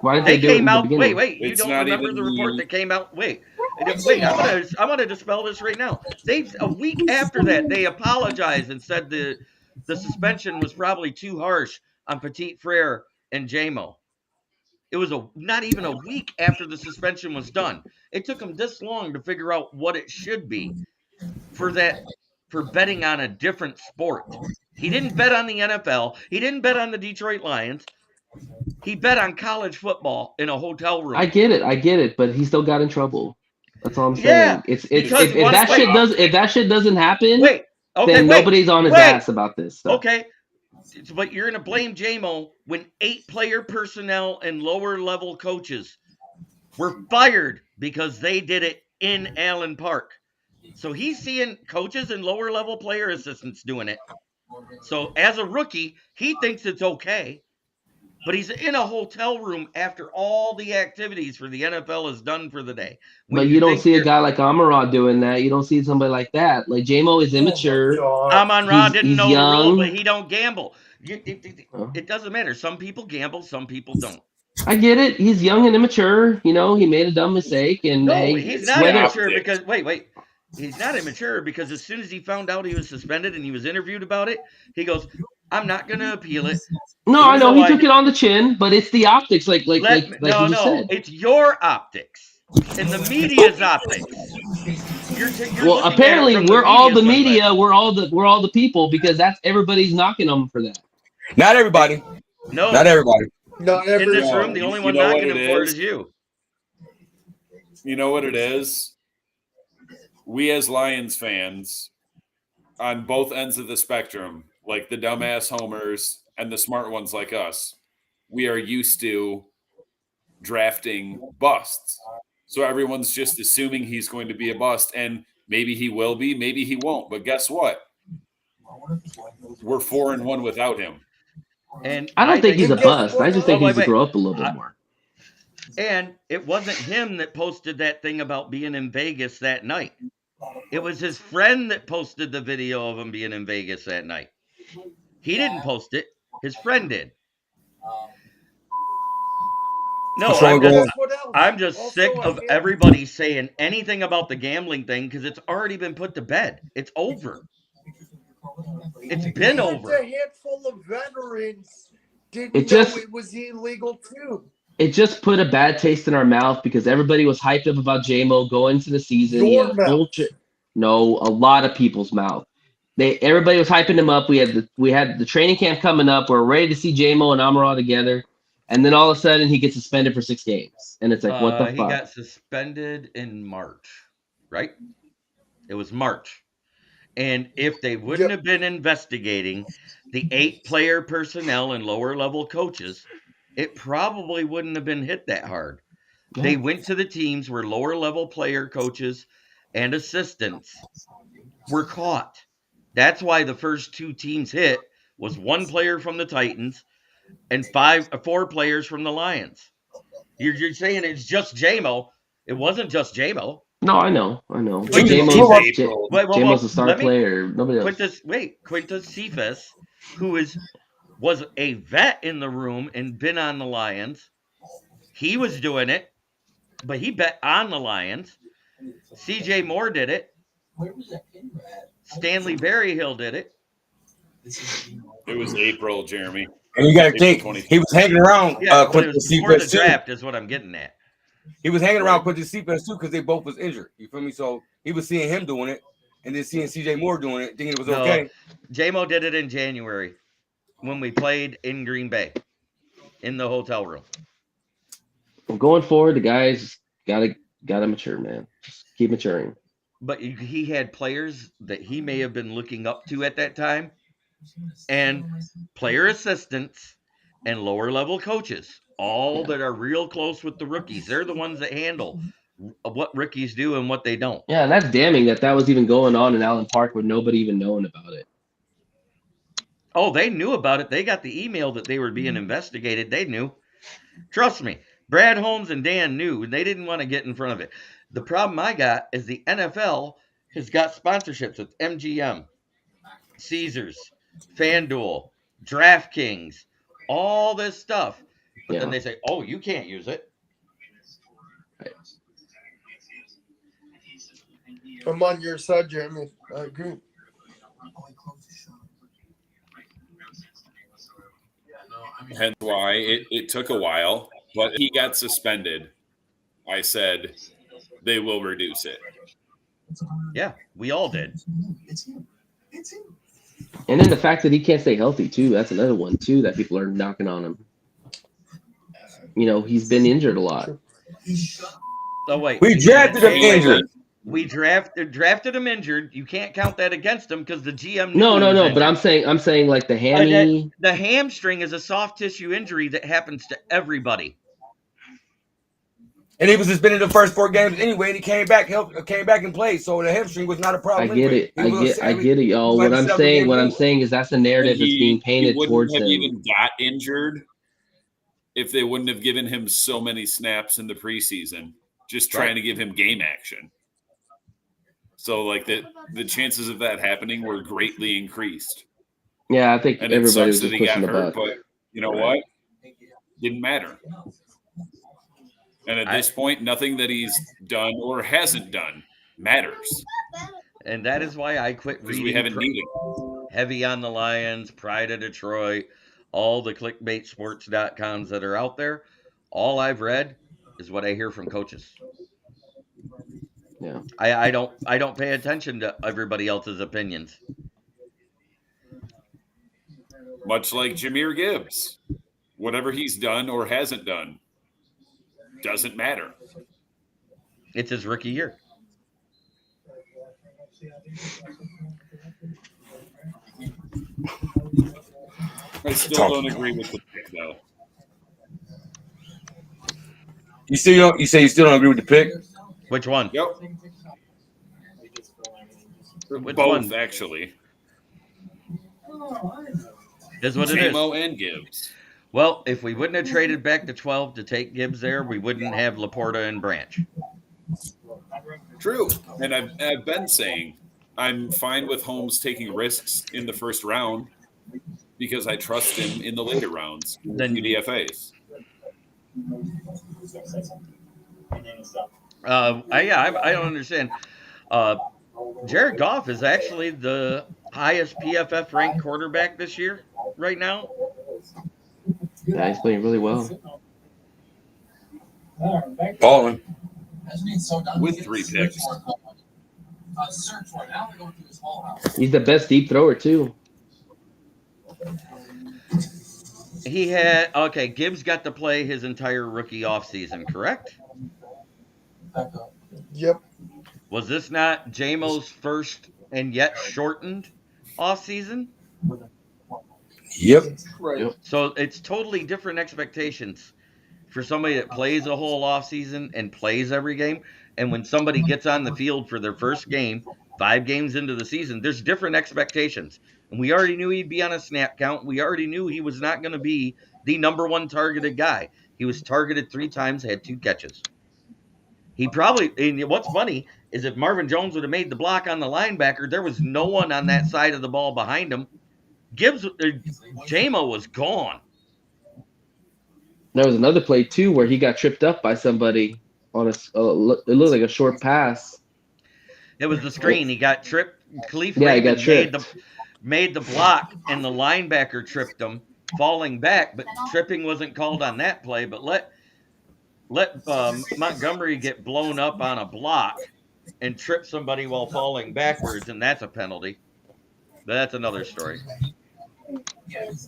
Why did they do it in the beginning? Wait. You don't remember the report that came out? Wait. I'm gonna dispel this right now. A week after that, they apologized and said the suspension was probably too harsh on Petit Frere and J-Mo. It was not even a week after the suspension was done. It took them this long to figure out what it should be for betting on a different sport. He didn't bet on the NFL. He didn't bet on the Detroit Lions. He bet on college football in a hotel room. I get it, but he still got in trouble. That's all I'm saying. Yeah, if that shit doesn't happen, then nobody's on his ass about this stuff. Okay, but you're gonna blame J-Mo when 8 player personnel and lower level coaches were fired because they did it in Allen Park. So he's seeing coaches and lower level player assistants doing it. So as a rookie, he thinks it's okay. But he's in a hotel room after all the activities for the NFL is done for the day. But you don't see a guy like Amon-Ra doing that. You don't see somebody like that. Like J-Mo is immature. Amon-Ra didn't know the rule, but he don't gamble. It doesn't matter. Some people gamble, some people don't. I get it. He's young and immature. You know, he made a dumb mistake. And he's not immature because wait. He's not immature because as soon as he found out he was suspended and he was interviewed about it, he goes, I'm not going to appeal it. No, I know he took it on the chin, but it's the optics, like you just said. It's your optics and the media's optics. Well, apparently we're all the media. We're all the people because everybody's knocking them for that. Not everybody. No, not everybody. Not everybody. In this room, the only one knocking him for it is you. You know what it is? We as Lions fans, on both ends of the spectrum, like the dumbass homers and the smart ones like us, we are used to drafting busts. So everyone's just assuming he's going to be a bust, and maybe he will be, maybe he won't. But guess what? We're 4-1 without him. And I don't think he's a bust. I just think he needs to grow up a little bit more. And it wasn't him that posted that thing about being in Vegas that night. It was his friend that posted the video of him being in Vegas that night. He didn't post it. His friend did. No, What's wrong with going? Guess what else? I'm just Also sick a of hand- everybody saying anything about the gambling thing because it's already been put to bed. It's over. It's been And over. a handful of veterans didn't It know just it was illegal too. it just put a bad taste in our mouth because everybody was hyped up about JMO going into the season. He Your had a mouth. no, a lot of people's mouth. Everybody was hyping him up. We had the training camp coming up. We're ready to see JMO and Amaral together, and then all of a sudden he gets suspended for 6 games, and it's like, what the He fuck? got suspended in March, right? It was March. And if they wouldn't Yep. have been investigating the 8-player personnel and lower level coaches, it probably wouldn't have been hit that hard. Yeah. They went to the teams where lower level player coaches and assistants were caught. That's why the first 2 teams hit was 1 player from the Titans and 4 players from the Lions. You're saying it's just JMO. It wasn't just JMO. No, I know. Wait, JMO's a star let me player. Nobody else. Quintus Cephas, who was a vet in the room and been on the Lions. He was doing it, but he bet on the Lions. CJ Moore did it. Stanley Berryhill did it. It was April, Jeremy. And you got to think, April 20th. he was hanging around Yeah, but it Quintus was before the Cephas too. draft is what I'm getting at. He was hanging around Quintus Cephas too because they both was injured. You feel me? So he was seeing him doing it, and then seeing CJ Moore doing it, thinking it was okay. JMO did it in January when we played in Green Bay in the hotel room. Well, going forward, the guys gotta mature, man. Just keep maturing. But he had players that he may have been looking up to at that time, and player assistants and lower level coaches, all that are real close with the rookies. They're the ones that handle what rookies do and what they don't. Yeah, and that's damning that was even going on in Allen Park with nobody even knowing about it. Oh, they knew about it. They got the email that they were being investigated. They knew. Trust me. Brad Holmes and Dan knew, and they didn't want to get in front of it. The problem I got is the NFL has got sponsorships with MGM, Caesars, FanDuel, DraftKings, all this stuff. But then they say, oh, you can't use it. Right. I'm on your side, Jeremy. I agree. Hence why it took a while, but he got suspended. I said they will reduce it. Yeah, we all did. And then the fact that he can't stay healthy too, that's another one too that people are knocking on him. You know, he's been injured a lot. Oh wait. We drafted him injured. We drafted him injured. You can't count that against him because the GM. No. But I'm saying like the hammy. The hamstring is a soft tissue injury that happens to everybody. And he was suspended the first 4 games anyway, and he came back and played. So the hamstring was not a problem. I get it. I get it, y'all. What I'm saying is that's the narrative that's being painted towards him. He wouldn't have even got injured if they wouldn't have given him so many snaps in the preseason, just trying to give him game action. So, like, the chances of that happening were greatly increased. Yeah, I think everybody was just pushing the hurt, buck. but you know what? Didn't matter. And at this point, nothing that he's done or hasn't done matters. And that is why I quit reading. We haven't needed Heavy on the Lions, Pride of Detroit, all the clickbaitsports.coms that are out there. All I've read is what I hear from coaches. Yeah. I don't pay attention to everybody else's opinions. Much like Jahmyr Gibbs. Whatever he's done or hasn't done doesn't matter. It's his rookie year. I still don't agree with the pick, though. You say you still don't agree with the pick? Which one? Yep. Which Both, one? actually. Is what it is. JMO and Gibbs. Well, if we wouldn't have traded back to 12 to take Gibbs there, we wouldn't have Laporta and Branch. True. And I've been saying I'm fine with Holmes taking risks in the first round because I trust him in the later rounds, the UDFAs. I don't understand. Jared Goff is actually the highest PFF ranked quarterback this year, right now. Yeah, he's playing really well. Balling. with 3 picks. He's the best deep thrower too. He Gibbs got to play his entire rookie offseason, correct? Yep. Was this not JMO's first and yet shortened offseason? Yep. Yep. So it's totally different expectations for somebody that plays a whole offseason and plays every game. And when somebody gets on the field for their first game, 5 games into the season, there's different expectations. And we already knew he'd be on a snap count. We already knew he was not going to be the number 1 targeted guy. He was targeted 3 times, had 2 catches. He probably, and what's funny is if Marvin Jones would have made the block on the linebacker, there was no one on that side of the ball behind him. JMO was gone. There was another play too where he got tripped up by somebody on it looked like a short pass. It was the screen. He got tripped. Khalif Yeah, he Raymond got tripped. made the block, and the linebacker tripped him, falling back. But tripping wasn't called on that play. But let Montgomery get blown up on a block and trip somebody while falling backwards, and that's a penalty. But that's another story.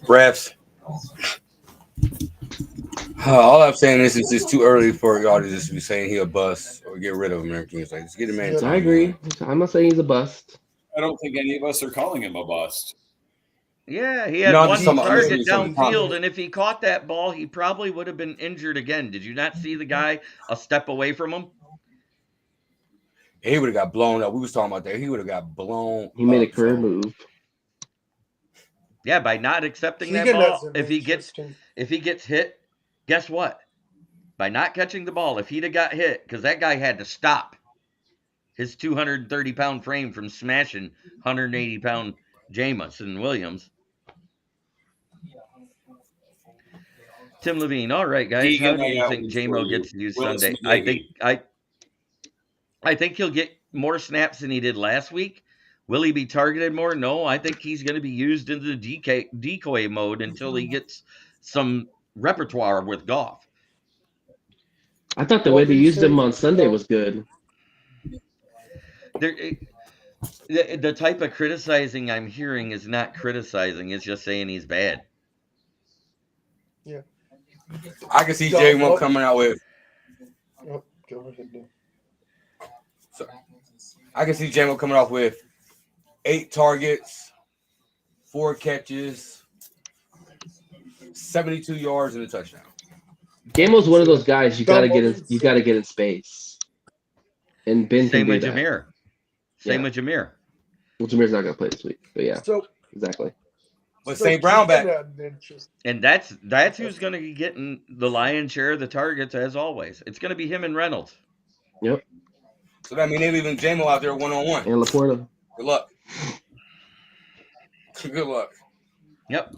Refs. All I'm saying is it's just too early for y'all to just be saying he a bust or get rid of him. Everything is like, just get a man. I agree. I'm not saying he's a bust. I don't think any of us are calling him a bust. Yeah, he had No, I'm one just talking about target something downfield, positive. and if he caught that ball, he probably would have been injured again. Did you not see the guy a step away from him? He would have got blown up. We was talking about that. He would have got blown. He made a up, career so. move. Yeah, by not accepting that Keegan has ball, an if he gets hit, guess what? By not catching the ball, if he'd have got hit, because that guy had to stop his 230-pound frame from smashing 180-pound Jamison Williams. Tim Levine, all right, guys. Keegan, How do you I got think one JMO for gets you. used Willis Sunday? McGahee. I think he'll get more snaps than he did last week. Will he be targeted more? No, I think he's going to be used into the decoy mode until he gets some repertoire with Goff. I thought the way they used him on Sunday was good. The type of criticizing I'm hearing is not criticizing; it's just saying he's bad. Yeah. I can see J1 coming out with. Oh, go ahead. Dude. So, I can see J1 coming off with 8 targets, 4 catches, 72 yards, and a touchdown. Gamo's one of those guys you gotta get in space. And Ben Same can do with that. Jameer. Same with Jameer. Well, Jameer's not gonna play this week, but yeah, So exactly. But St. Brown back. And that's who's going to be getting the lion's share of the targets as always. It's going to be him and Reynolds. Yep. So that means they're leaving J-Mo out there one-on-one. And Laporta. Good luck. Good luck. Yep.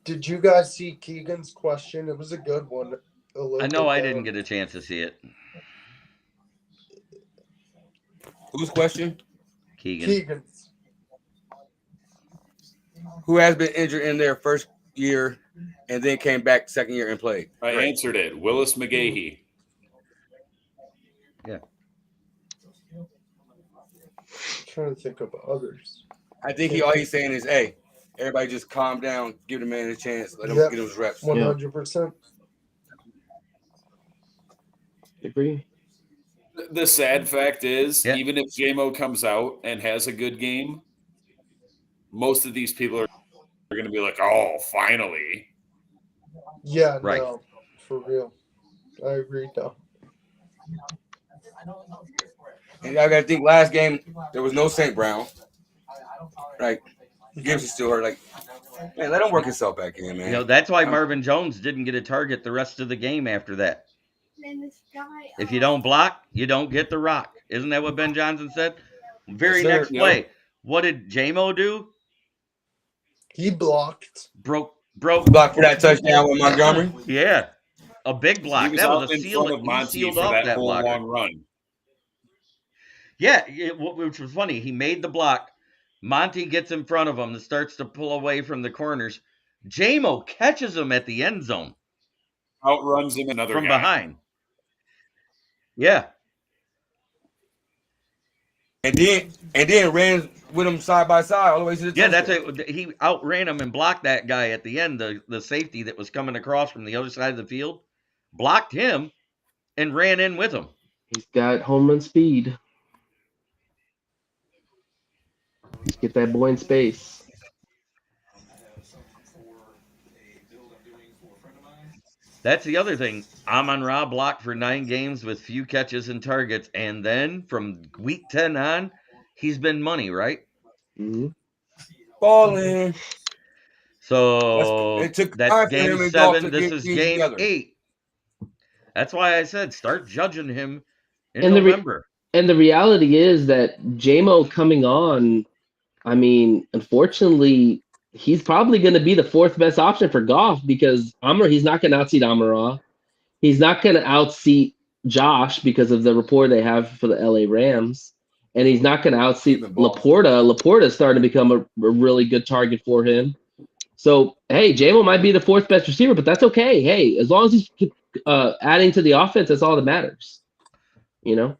Did you guys see Keegan's question? It was a good one. I know I didn't get a chance to see it. Whose question? Keegan's. Who has been injured in their first year and then came back second year and played? I answered it. Willis McGahee. Yeah. I'm trying to think of others. I think all he's saying is, hey, everybody just calm down, give the man a chance, let him get his reps. 100%. Agree. The sad fact is, even if J-Mo comes out and has a good game, most of these people are going to be like, oh, finally. Yeah, right. No, for real. I agree, though. And I got to think last game, there was no St. Brown. Like, Gibbs is still hurt. Like, man, let him work himself back in, man. You know, that's why Marvin Jones didn't get a target the rest of the game after that. If you don't block, you don't get the rock. Isn't that what Ben Johnson said? Very next play. What did J-Mo do? He blocked. Blocked for that touchdown with Montgomery? Yeah. A big block. He was That out was a in seal. front of He Monty sealed for off that that whole blocker. long run. Yeah, which was funny. He made the block. Monty gets in front of him and starts to pull away from the corners. J-Mo catches him at the end zone Outruns him another from guy. behind. Yeah. And then ran with him side by side all the way to the Yeah, touchdown. he outran him and blocked that guy at the end, the safety that was coming across from the other side of the field. Blocked him and ran in with him. He's got home run speed. Just get that boy in space. That's the other thing. Amon-Ra blocked for 9 games with few catches and targets, and then from week 10 on, he's been money, right? Mm-hmm. Balling. So It took that's time for game him and Goff 7. to This get is things game together. 8. That's why I said start judging him in And November. And the reality is that J-Mo coming on, I mean, unfortunately, he's probably going to be the 4th best option for Goff because he's not going to outseat Amon-Ra. He's not going to outseat Josh because of the rapport they have for the LA Rams. And he's not going to outseat Laporta. Laporta's starting to become a really good target for him. So, hey, J-Mo might be the 4th best receiver, but that's okay. Hey, as long as he's adding to the offense, that's all that matters. You know?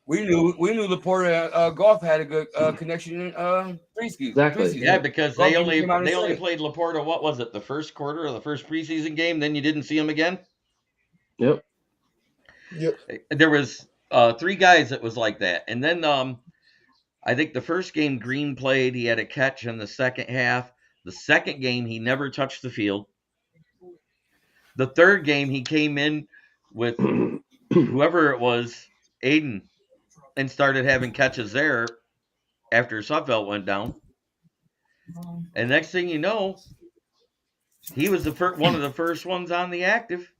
We knew Laporta Goff had a good connection in preseason. Exactly. Yeah, because they Goff only came out and said it. played Laporta, what was it, the first quarter of the first preseason game, then you didn't see him again? Yep. There was 3 guys that was like that. And then I think the first game Green played, he had a catch in the second half. The second game, he never touched the field. The third game, he came in with whoever it was, Aiden, and started having catches there after Sudfeld went down. And next thing you know, he was one of the first ones on the active.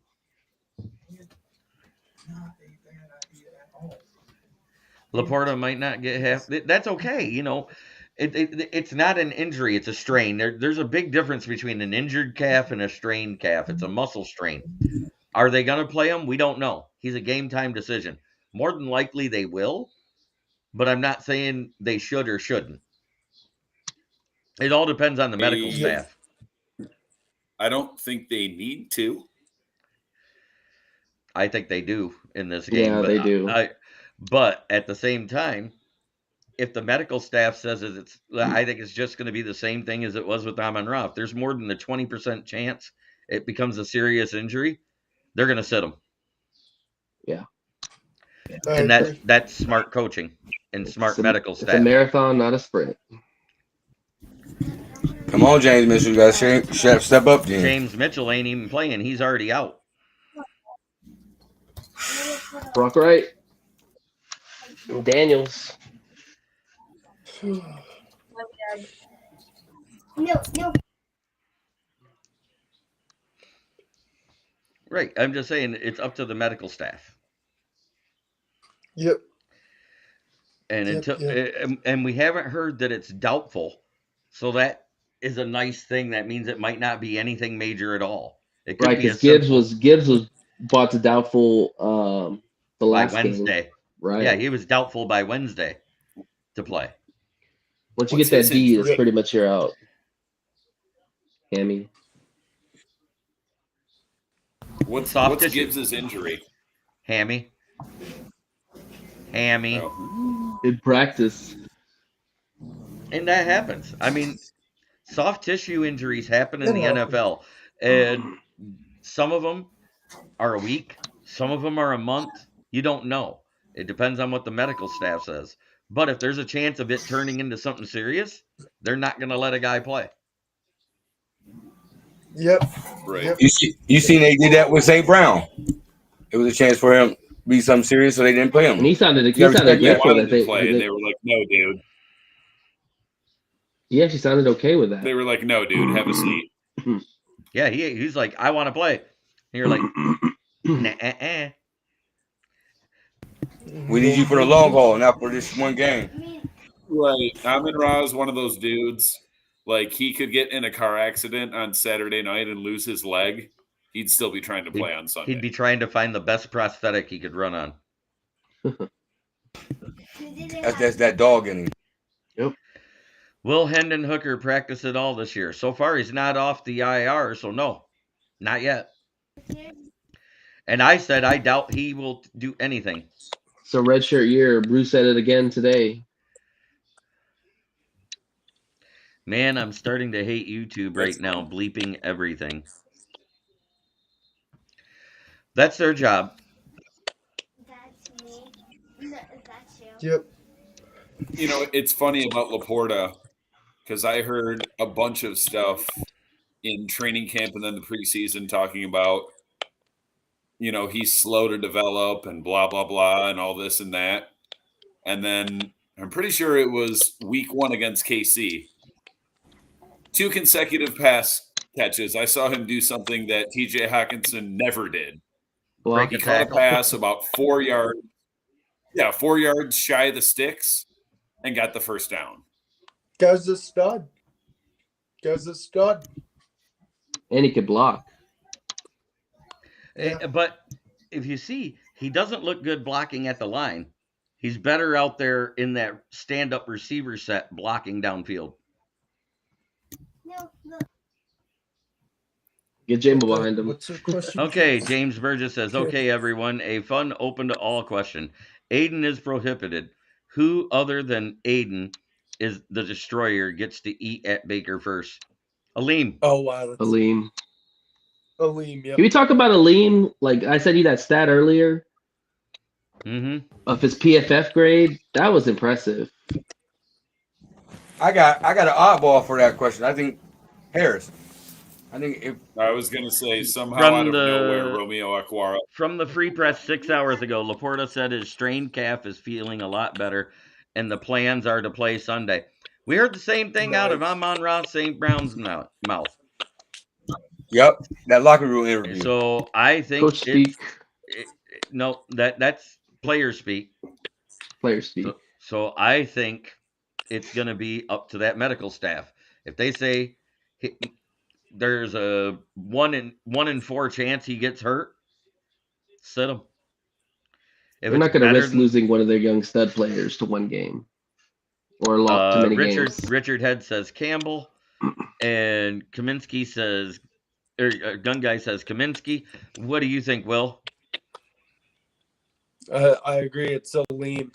Laporta might not get half. That's okay, you know. It's not an injury; it's a strain. There's a big difference between an injured calf and a strained calf. It's a muscle strain. Are they going to play him? We don't know. He's a game time decision. More than likely they will, but I'm not saying they should or shouldn't. It all depends on the medical staff. I don't think they need to. I think they do in this game. Yeah, but they do. But at the same time, if the medical staff says I think it's just going to be the same thing as it was with Amon-Ra. If there's more than a 20% chance it becomes a serious injury, they're going to sit him. Yeah. And that's smart coaching and smart medical staff. It's a marathon, not a sprint. Come on, James Mitchell. You got to step up, James. James Mitchell ain't even playing. He's already out. Brock Wright. Daniels. No. Right. I'm just saying it's up to the medical staff. Yep. And and we haven't heard that it's doubtful. So that is a nice thing. That means it might not be anything major at all. It could be because Gibbs was brought to doubtful the last Wednesday. game. Right. Yeah, he was doubtful by Wednesday to play. Once you get that D, it's pretty much you're out. Hammy. What's Gibbs' injury? Hammy. Oh. In practice. And that happens. I mean, soft tissue injuries happen in the NFL. And some of them are a week. Some of them are a month. You don't know. It depends on what the medical staff says. But if there's a chance of it turning into something serious, they're not going to let a guy play. Yep. Right. Yep. You seen they did that with St. Brown. It was a chance for him to be something serious, so they didn't play him. And he sounded They grateful wanted that to play, and they were like, "No, dude." He actually sounded okay with that. They were like, "No, dude, have a seat." Yeah, he's like, "I want to play." And you're like, "Nah." We need you for the long haul, not for this one game. Right. Amon-Ra is one of those dudes. Like, he could get in a car accident on Saturday night and lose his leg, he'd still be trying to play on Sunday. He'd be trying to find the best prosthetic he could run on. That's that dog in him. Yep. Will Hendon Hooker practice at all this year? So far, he's not off the IR, so no, not yet. And I said I doubt he will do anything. So redshirt year. Bruce said it again today. Man, I'm starting to hate YouTube right now, bleeping everything. That's their job. That's me. No, that's you. Yep. You know, it's funny about Laporta because I heard a bunch of stuff in training camp and then the preseason talking about, you know, he's slow to develop and blah, blah, blah, and all this and that. And then I'm pretty sure it was week 1 against KC. 2 consecutive pass catches. I saw him do something that TJ Hawkinson never did. Block. He caught a pass about 4 yards. Yeah, 4 yards shy of the sticks and got the first down. Guy's a stud. And he could block. Yeah. But if you see, he doesn't look good blocking at the line. He's better out there in that stand-up receiver set blocking downfield. No, look. Get Jambo behind him. What's your question? Okay, James Burgess says, okay, everyone, a fun, open to all question. Aiden is prohibited. Who other than Aiden is the destroyer gets to eat at Baker first? Aleem. Oh, wow. Aleem. Aleem, yep. Can we talk about Aleem? Like I sent you that stat earlier Mm-hmm. of his PFF grade. That was impressive. I got an oddball for that question. I think Harris. I think if I was going to say somehow From out of the- nowhere, Romeo Aquara. From the free press 6 hours ago, Laporta said his strained calf is feeling a lot better, and the plans are to play Sunday. We heard the same thing out of Nice. Amon-Ra St. Brown's mouth. yep, that locker room interview. So I think Coach speak. No, that's player speak. Player speak. So I think it's going to be up to that medical staff. If they say there's a 1 in 4 chance he gets hurt, sit him. If They're not it's going to better risk than- losing one of their young stud players to one game or a lot too many games. Richard Head says Campbell, and Kaminsky says, Gun Guy says Kaminsky. What do you think, Will? I agree. It's Aleem.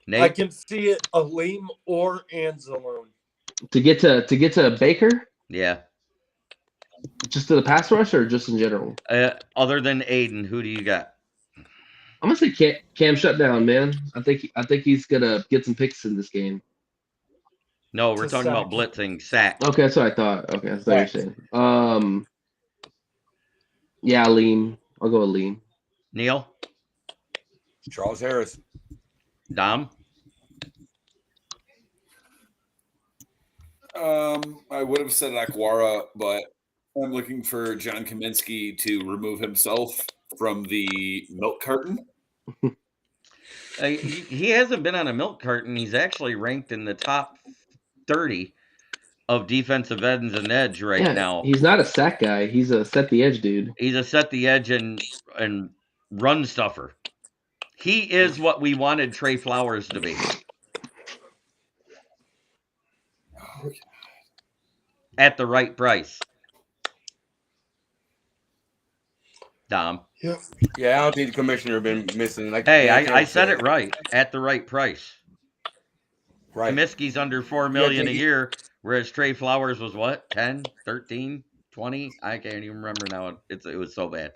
Nate? I can see it Aleem or Anzalone. To get to Baker, Yeah. just to the pass rush or just in general? Other than Aiden, who do you got? I'm gonna say Cam shutdown, man. I think he's gonna get some picks in this game. No, we're To talking about sack. blitzing, sack. Okay, that's what I thought. Okay, that's what you're saying. Yeah, Aleem. I'll go Aleem. Neil? Charles Harris. Dom? I would have said Aquara, but I'm looking for John Kaminsky to remove himself from the milk carton. He hasn't been on a milk carton. He's actually ranked in the top 30 of defensive ends and edge right now. He's not a sack guy. He's a set the edge dude. He's a set the edge and run stuffer. He is what we wanted Trey Flowers to be. At the right price. Dom. Yep. Yeah, I don't think the commissioner been missing. Like, Hey, Dan I said Campbell it right. At the right price. Right. Comiskey's under $4 million a he- year, whereas Trey Flowers was what? 10, 13, 20? I can't even remember now. It was so bad.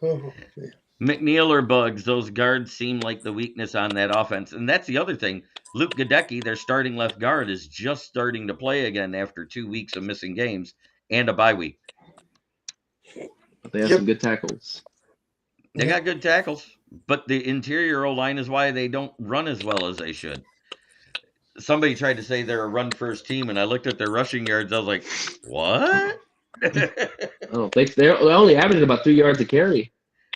Oh, yeah. McNeil or Bugs, those guards seem like the weakness on that offense. And that's the other thing. Luke Gadecki, their starting left guard, is just starting to play again after 2 weeks of missing games and a bye week. But they have Yep. some good tackles. They got good tackles, but the interior O-line is why they don't run as well as they should. Somebody tried to say they're a run-first team, and I looked at their rushing yards. I was like, what? I don't think they're only averaging about 3 yards a carry.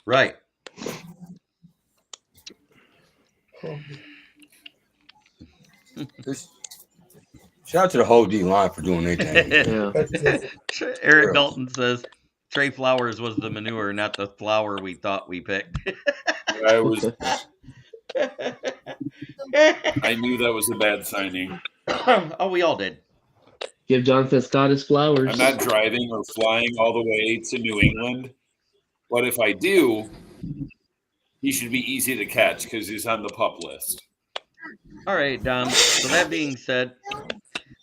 Right. Oh, Shout Shout out to the whole D line for doing their thing. Yeah. That's just, Eric Real. Dalton says Trey Flowers was the manure, not the flower we thought we picked. I knew that was a bad signing. Oh, we all did. Give Jonathan Scott his flowers. I'm not driving or flying all the way to New England, but if I do, he should be easy to catch because he's on the pup list. All right, Dom. So that being said,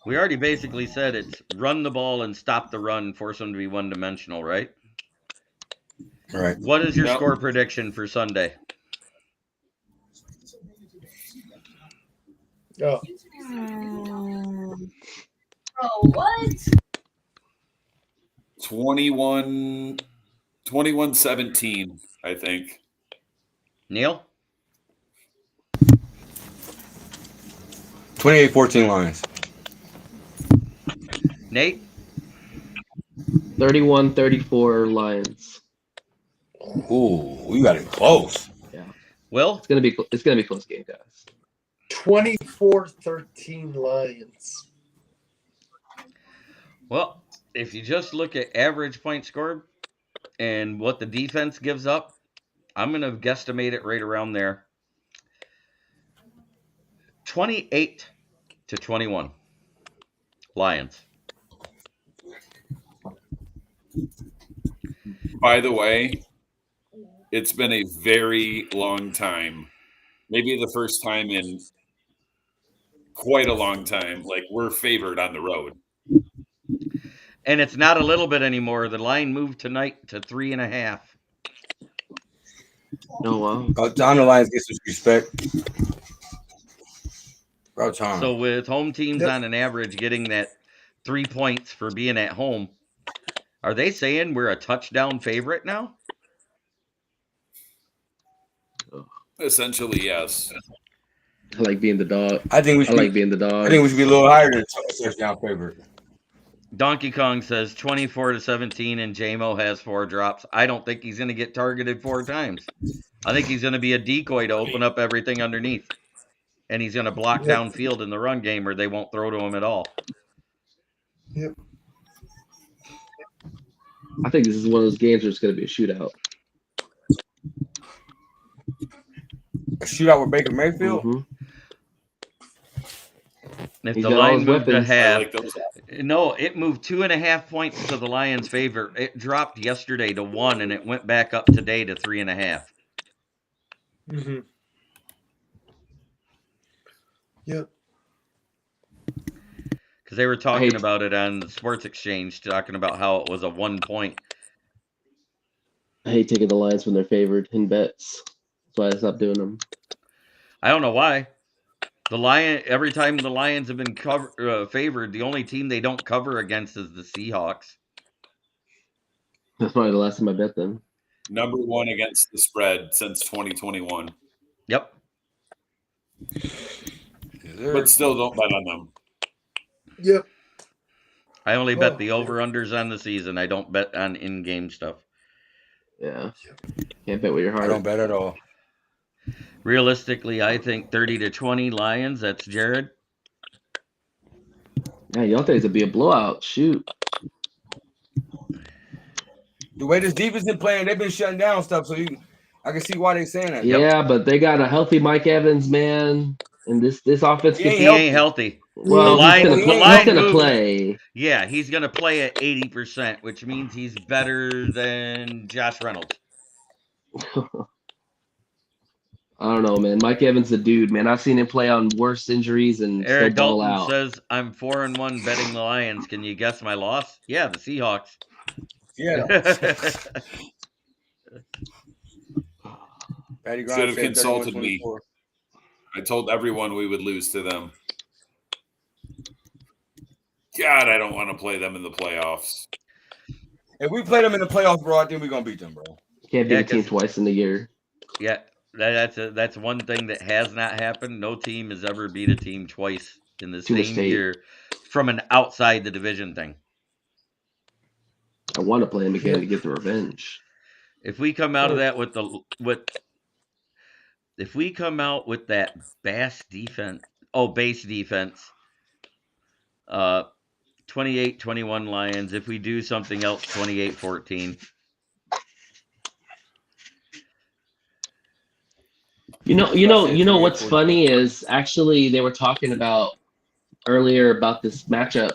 we already basically said it's run the ball and stop the run, force them to be one-dimensional, right? Right. What is your Yep. score prediction for Sunday? oh, Oh, what? 21-17, I think. Neil? 28-14 Lions. Nate? 31-34 Lions. Ooh, we got it close. Will? It's gonna be a close game, guys. 24-13 Lions. Well, if you just look at average points scored and what the defense gives up, I'm going to guesstimate it right around there. 28-21. Lions. By the way, it's been a very long time. Maybe the first time in quite a long time. Like, we're favored on the road. And it's not a little bit anymore. The line moved tonight to 3.5. Oh wow. About time the Lions get some respect. About time. So with home teams on an average getting that 3 points for being at home, are they saying we're a touchdown favorite now? Essentially, yes. I like being the dog. I think we should like being the dog. I think we should be a little higher than a touchdown favorite. Donkey Kong says 24-17 and JMO has 4 drops. I don't think he's going to get targeted 4 times. I think he's going to be a decoy to open up everything underneath. And he's going to block downfield in the run game or they won't throw to him at all. Yep. I think this is one of those games where it's going to be a shootout. A shootout with Baker Mayfield? Mhm. If He's the got all line his moved to weapons. I half, like those. no, it moved 2.5 points to the Lions' favor. It dropped yesterday to 1, and it went back up today to 3.5. Mm-hmm. Yep. Because they were talking about it on the Sports Exchange, talking about how it was a 1 point. I hate taking the Lions when they're favored in bets. That's why I stopped doing them. I don't know why. Every time the Lions have been favored, the only team they don't cover against is the Seahawks. That's probably the last time I bet them. Number 1 against the spread since 2021. Yep. But still don't bet on them. Yep. I only bet the over-unders on the season. I don't bet on in-game stuff. Yeah. Can't bet with your I heart. don't bet at all. Realistically, I think 30-20 Lions. That's Jared. Yeah, y'all think it'd be a blowout. Shoot. The way this defense been playing, they've been shutting down stuff, so I can see why they're saying that. Yeah, but they got a healthy Mike Evans, man. And this offense He gets He ain't healthy. well, The line- he's the line gonna moved. play. Yeah, he's going to play at 80%, which means he's better than Josh Reynolds. I don't know, man. Mike Evans, the dude, man. I've seen him play on worse injuries and Eric still ball Dalton out. says, I'm 4-1 betting the Lions. Can you guess my loss? Yeah, the Seahawks. Yeah. Should have consulted me. I told everyone we would lose to them. God, I don't want to play them in the playoffs. If we play them in the playoffs, bro, I think we're gonna beat them, bro. Can't beat Yeah, a team 'cause- twice in a year. Yeah, that's one thing that has not happened. No team has ever beat a team twice in the To the same state. year from an outside the division thing. I want to play him again to get the revenge. If we come out of that if we come out with that base defense, 28-21 Lions. If we do something else, 28-14. You know what's funny is actually they were talking about earlier about this matchup.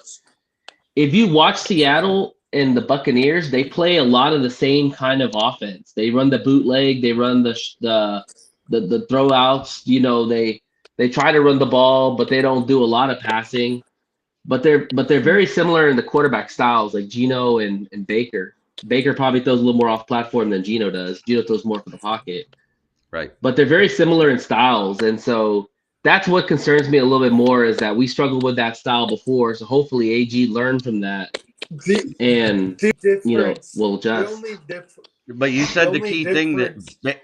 If you watch Seattle and the Buccaneers, they play a lot of the same kind of offense. They run the bootleg, they run the throwouts. They try to run the ball, but they don't do a lot of passing. But they're very similar in the quarterback styles, like Geno and Baker. Baker probably throws a little more off platform than Geno does. Geno throws more from the pocket. Right. But they're very similar in styles, and so that's what concerns me a little bit more is that we struggled with that style before. So hopefully AG learned from that and will adjust. But you said the key thing that.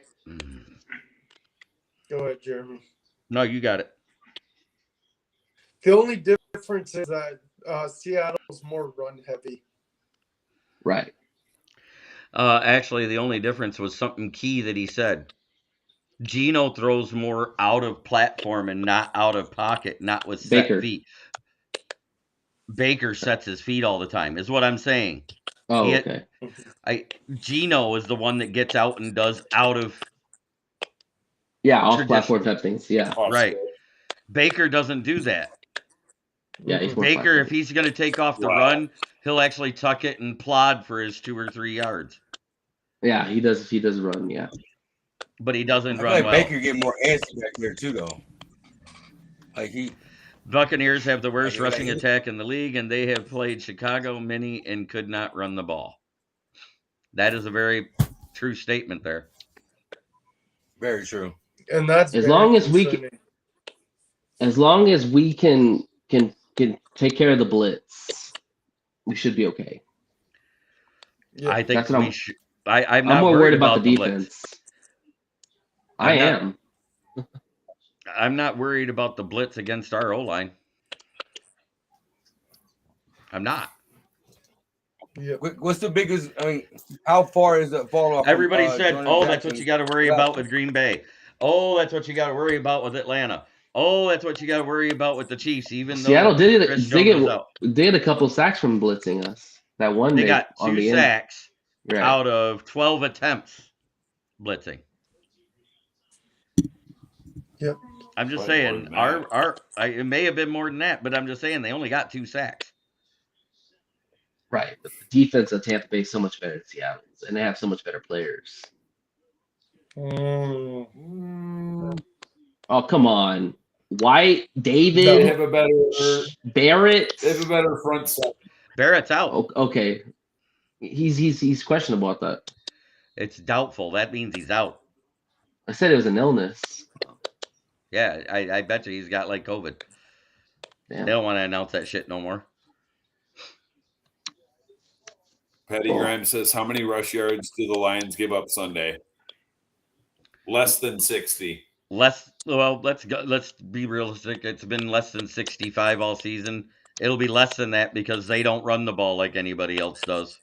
Go ahead, Jeremy. No, you got it. The only difference is that Seattle's more run heavy. Right. Actually, the only difference was something key that he said. Geno throws more out of platform and not out of pocket, not with set feet. Baker sets his feet all the time, is what I'm saying. Oh, okay. Geno is the one that gets out and does out of. Yeah, off platform type things. Yeah. Right. Baker doesn't do that. Yeah, he's more Baker, platform. if he's going to take off the run, he'll actually tuck it and plod for his 2 or 3 yards. Yeah, he does. He does run. Yeah. But he doesn't run like well. Baker get more antsy back there too, though. Buccaneers have the worst rushing attack in the league, and they have played Chicago, Mini, and could not run the ball. That is a very true statement there. Very true. And that's as long as we can take care of the blitz, we should be okay. Yeah. I think we should. I'm not more worried about the defense. Blitz. I am. I'm not worried about the blitz against our O-line. I'm not. Yeah. What's the biggest? I mean, how far is the fall off? Everybody said, "Oh, that's what you got to worry about with Green Bay. Oh, that's what you got to worry about with Atlanta. Oh, that's what you got to worry about with the Chiefs." Even Seattle though they had a couple sacks from blitzing us. That one they got 2 sacks right. out of 12 attempts blitzing. Yep. I'm just saying it may have been more than that, but I'm just saying they only got 2 sacks. Right, but the defense of Tampa Bay is so much better than Seattle's, and they have so much better players. Oh, come on. White, David, they have a better Barrett. They have a better front seven. Barrett's out. Okay. He's questionable at that. It's doubtful. That means he's out. I said it was an illness. Yeah, I bet you he's got like COVID. Damn. They don't want to announce that shit no more. Patty Grimes says, how many rush yards do the Lions give up Sunday? Less than 60. Let's be realistic. It's been less than 65 all season. It'll be less than that because they don't run the ball like anybody else does.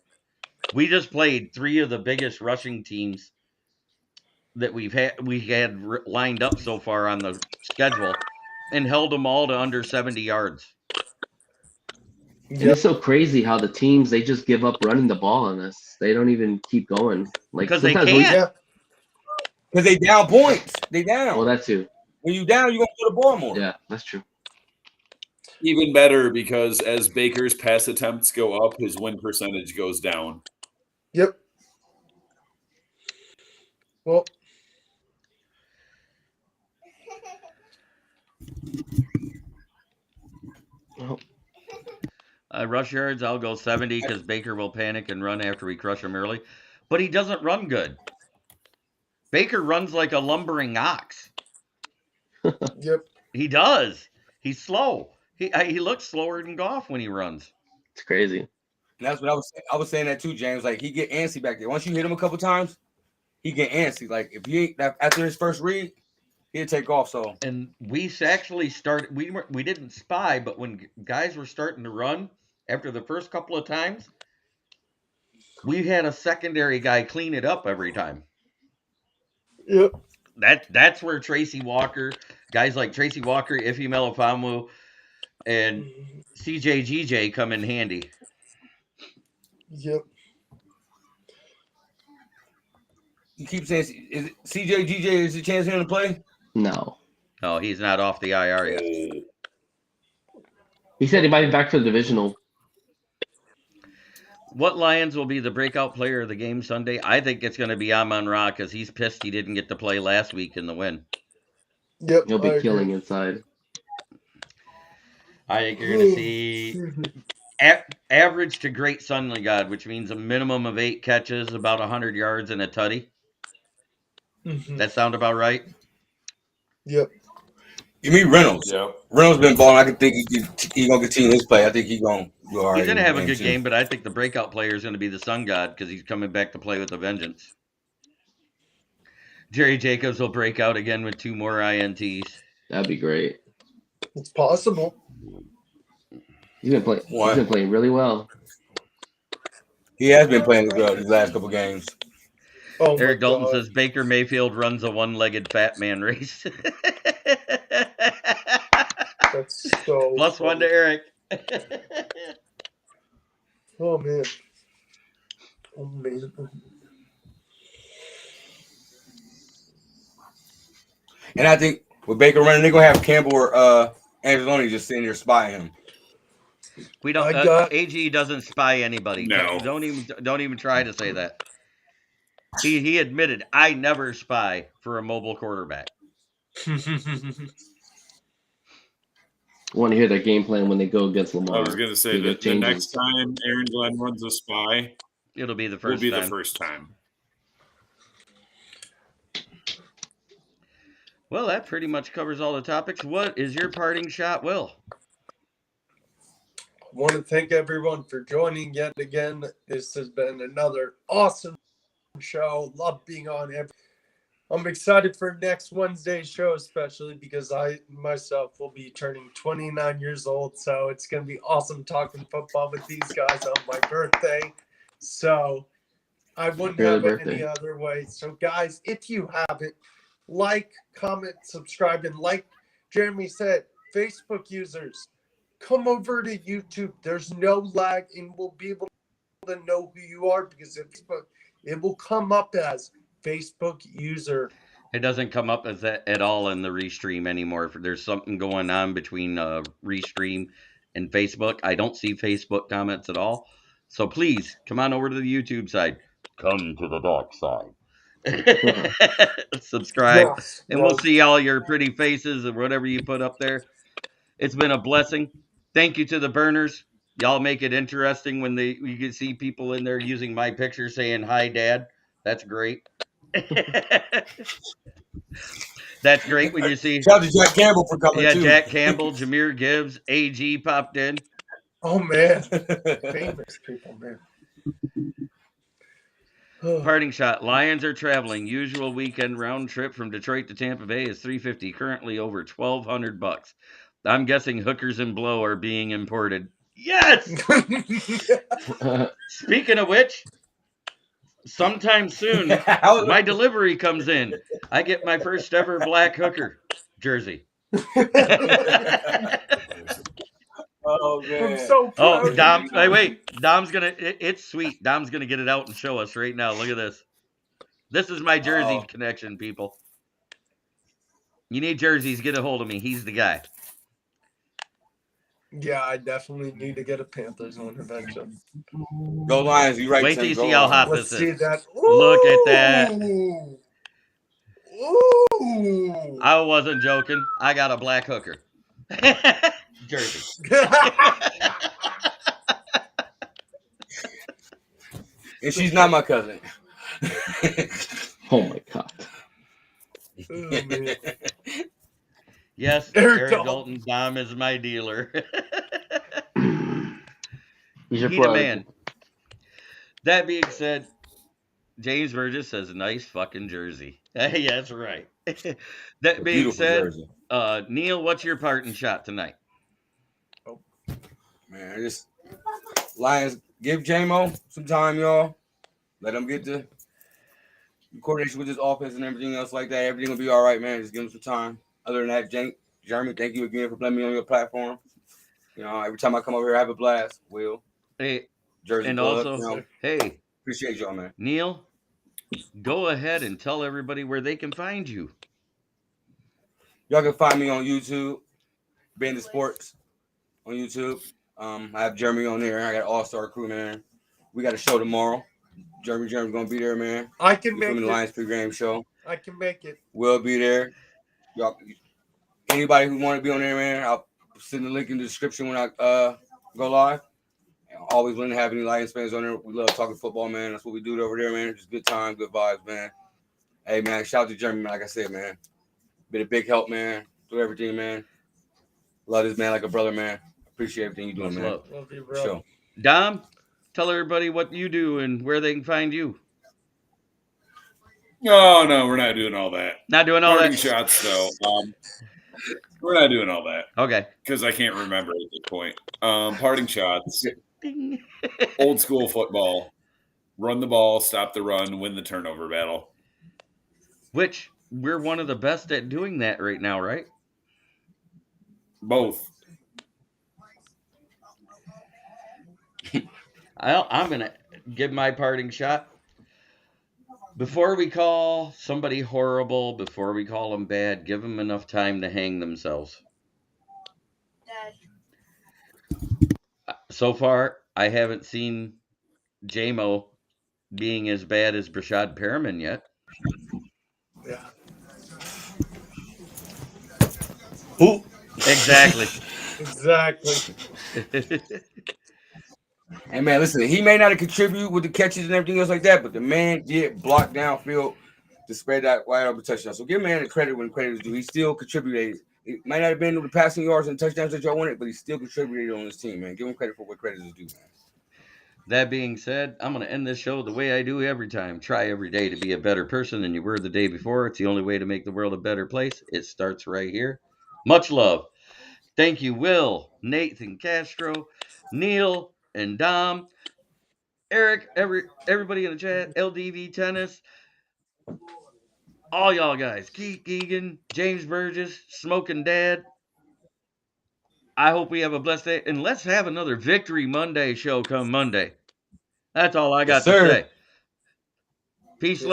We just played 3 of the biggest rushing teams that we had lined up so far on the schedule and held them all to under 70 yards. Yep. It's so crazy how the teams, they just give up running the ball on us. They don't even keep going. Because they can't. Because they down points. They down. Well, that too. When you down, you're going to put the ball more. Yeah, that's true. Even better because as Baker's pass attempts go up, his win percentage goes down. Yep. Well. Rush yards, I'll go 70 because Baker will panic and run after we crush him early. But he doesn't run good. Baker runs like a lumbering ox. Yep. He does. He's slow. He looks slower than Goff when he runs. It's crazy. And that's what I was saying that too, James. Like, he get antsy back there. Once you hit him a couple times, he get antsy. Like, if he after his first read, he'll take off. So, and we actually started. We didn't spy, but when guys were starting to run after the first couple of times, we had a secondary guy clean it up every time. Yep. That's where Tracy Walker, guys like Tracy Walker, Ife Melifonwu, and CJGJ come in handy. Yep. You keep saying, is it CJGJ? Is a chance for him to play? No. Oh, he's not off the IR yet. He said he might be back for the divisional. What Lions will be the breakout player of the game Sunday? I think it's going to be Amon-Ra because he's pissed he didn't get to play last week in the win. Yep. He'll be killing inside. I think you're going to see average to great Sunday God, which means a minimum of 8 catches, about 100 yards, and a tutty. That sound about right? Yep. You mean Reynolds? Yep. Reynolds been balling. I can think he's gonna continue his play. I think he's gonna do all right. He's going to have a good game, but I think the breakout player is going to be the Sun God because he's coming back to play with a vengeance. Jerry Jacobs will break out again with 2 more INTs. That'd be great. It's possible. He's been playing really well. He has been playing these last couple games. Oh, Eric Dalton says Baker Mayfield runs a one-legged fat man race. That's so +1 funny. to Eric. Oh man. Oh man. And I think with Baker running, they're gonna have Campbell or Angeloni just sitting there spying him. We don't. AG doesn't spy anybody. No. Don't even try to say that. He admitted I never spy for a mobile quarterback. Want to hear their game plan when they go against Lamar. I was going to say that the next time Aaron Glenn runs a spy, it'll be the first time. Well, that pretty much covers all the topics. What is your parting shot, Will? I want to thank everyone for joining yet again. This has been another awesome show. Love being on. I'm excited for next Wednesday's show, especially because I myself will be turning 29 years old. So it's going to be awesome talking football with these guys on my birthday. So I wouldn't have it any other way. So guys, if you haven't, like, comment, subscribe, and like Jeremy said, Facebook users, come over to YouTube. There's no lag, and we'll be able to know who you are because it will come up as Facebook user. It doesn't come up as that at all in the Restream anymore. There's something going on between Restream and Facebook. I don't see Facebook comments at all. So please come on over to the YouTube side. Come to the dark side. Subscribe, and we'll see all your pretty faces and whatever you put up there. It's been a blessing. Thank you to the burners. Y'all make it interesting when you can see people in there using my picture saying hi, Dad. That's great. That's great when you see. Shout out to Jack Campbell for coming too. Jack Campbell, Jameer Gibbs, AG popped in. Oh man, famous people, man. Parting shot. Lions are traveling. Usual weekend round trip from Detroit to Tampa Bay is $350. Currently over $1,200. I'm guessing hookers and blow are being imported. Yes. Speaking of which, sometime soon, my delivery comes in. I get my first ever black hooker jersey. Oh man! I'm so proud. Oh, Dom! Wait, Dom's gonna. It's sweet. Dom's gonna get it out and show us right now. Look at this. This is my jersey connection, people. You need jerseys? Get a hold of me. He's the guy. Yeah, I definitely need to get a Panthers one eventually. Go Lions! You right? Wait till you see how hot Let's this see is. that. Look at that. Ooh. I wasn't joking. I got a black hooker jersey. And she's not my cousin. Oh my god. Oh, man. Yes, Eric Dalton. Dom is my dealer. He's your He the man. That being said, James Burgess says, nice fucking jersey. Yeah, that's right. That being said, Neil, what's your parting shot tonight? Oh, man, just Lions, give J-Mo some time, y'all. Let him get the coordination with his offense and everything else like that. Everything will be all right, man. Just give him some time. Other than that, Jeremy, thank you again for letting me on your platform. Every time I come over here, I have a blast. Will, Hey, Jersey and Bug, also, hey, appreciate y'all, man. Neil, go ahead and tell everybody where they can find you. Y'all can find me on YouTube, Being the Sports on YouTube. I have Jeremy on there. I got All Star Crew, man. We got a show tomorrow. Jeremy's gonna be there, man. I can You make from the it. Lions pregame show. I can make it. We'll be there. Y'all, anybody who want to be on there, man, I'll send the link in the description when I go live. Always willing to have any Lions fans on there. We love talking football, man. That's what we do over there, man. Just good time, good vibes, man. Hey, man, shout out to Jeremy, man. Like I said, man, been a big help, man. Do everything, man. Love this man like a brother, man. Appreciate everything you're doing, Much man. love. Love you, For bro. sure. Dom, tell everybody what you do and where they can find you. No, we're not doing all that. Not doing all Parting that. shots, though. We're not doing all that. Okay. Because I can't remember at this point. Parting shots. Ding. Old school football. Run the ball, stop the run, win the turnover battle. Which we're one of the best at doing that right now, right? Both. I'm going to give my parting shot. Before we call somebody horrible, before we call them bad, give them enough time to hang themselves. So far, I haven't seen J-Mo being as bad as Brashad Perriman yet. Yeah. Who? Exactly. Exactly. Hey, man, listen, he may not have contributed with the catches and everything else like that, but the man did block downfield to spread that wide open touchdown. So give man the credit when credit is due. He still contributed. It might not have been the passing yards and touchdowns that y'all wanted, but he still contributed on his team, man. Give him credit for what credit is due, man. That being said, I'm going to end this show the way I do every time. Try every day to be a better person than you were the day before. It's the only way to make the world a better place. It starts right here. Much love. Thank you, Will, Nathan Castro, Neil, and Dom, Eric, everybody in the chat, LDV Tennis, all y'all guys, Keith Egan, James Burgess, Smoking Dad. I hope we have a blessed day, and let's have another Victory Monday show come Monday. That's all I got to say. Peace, love.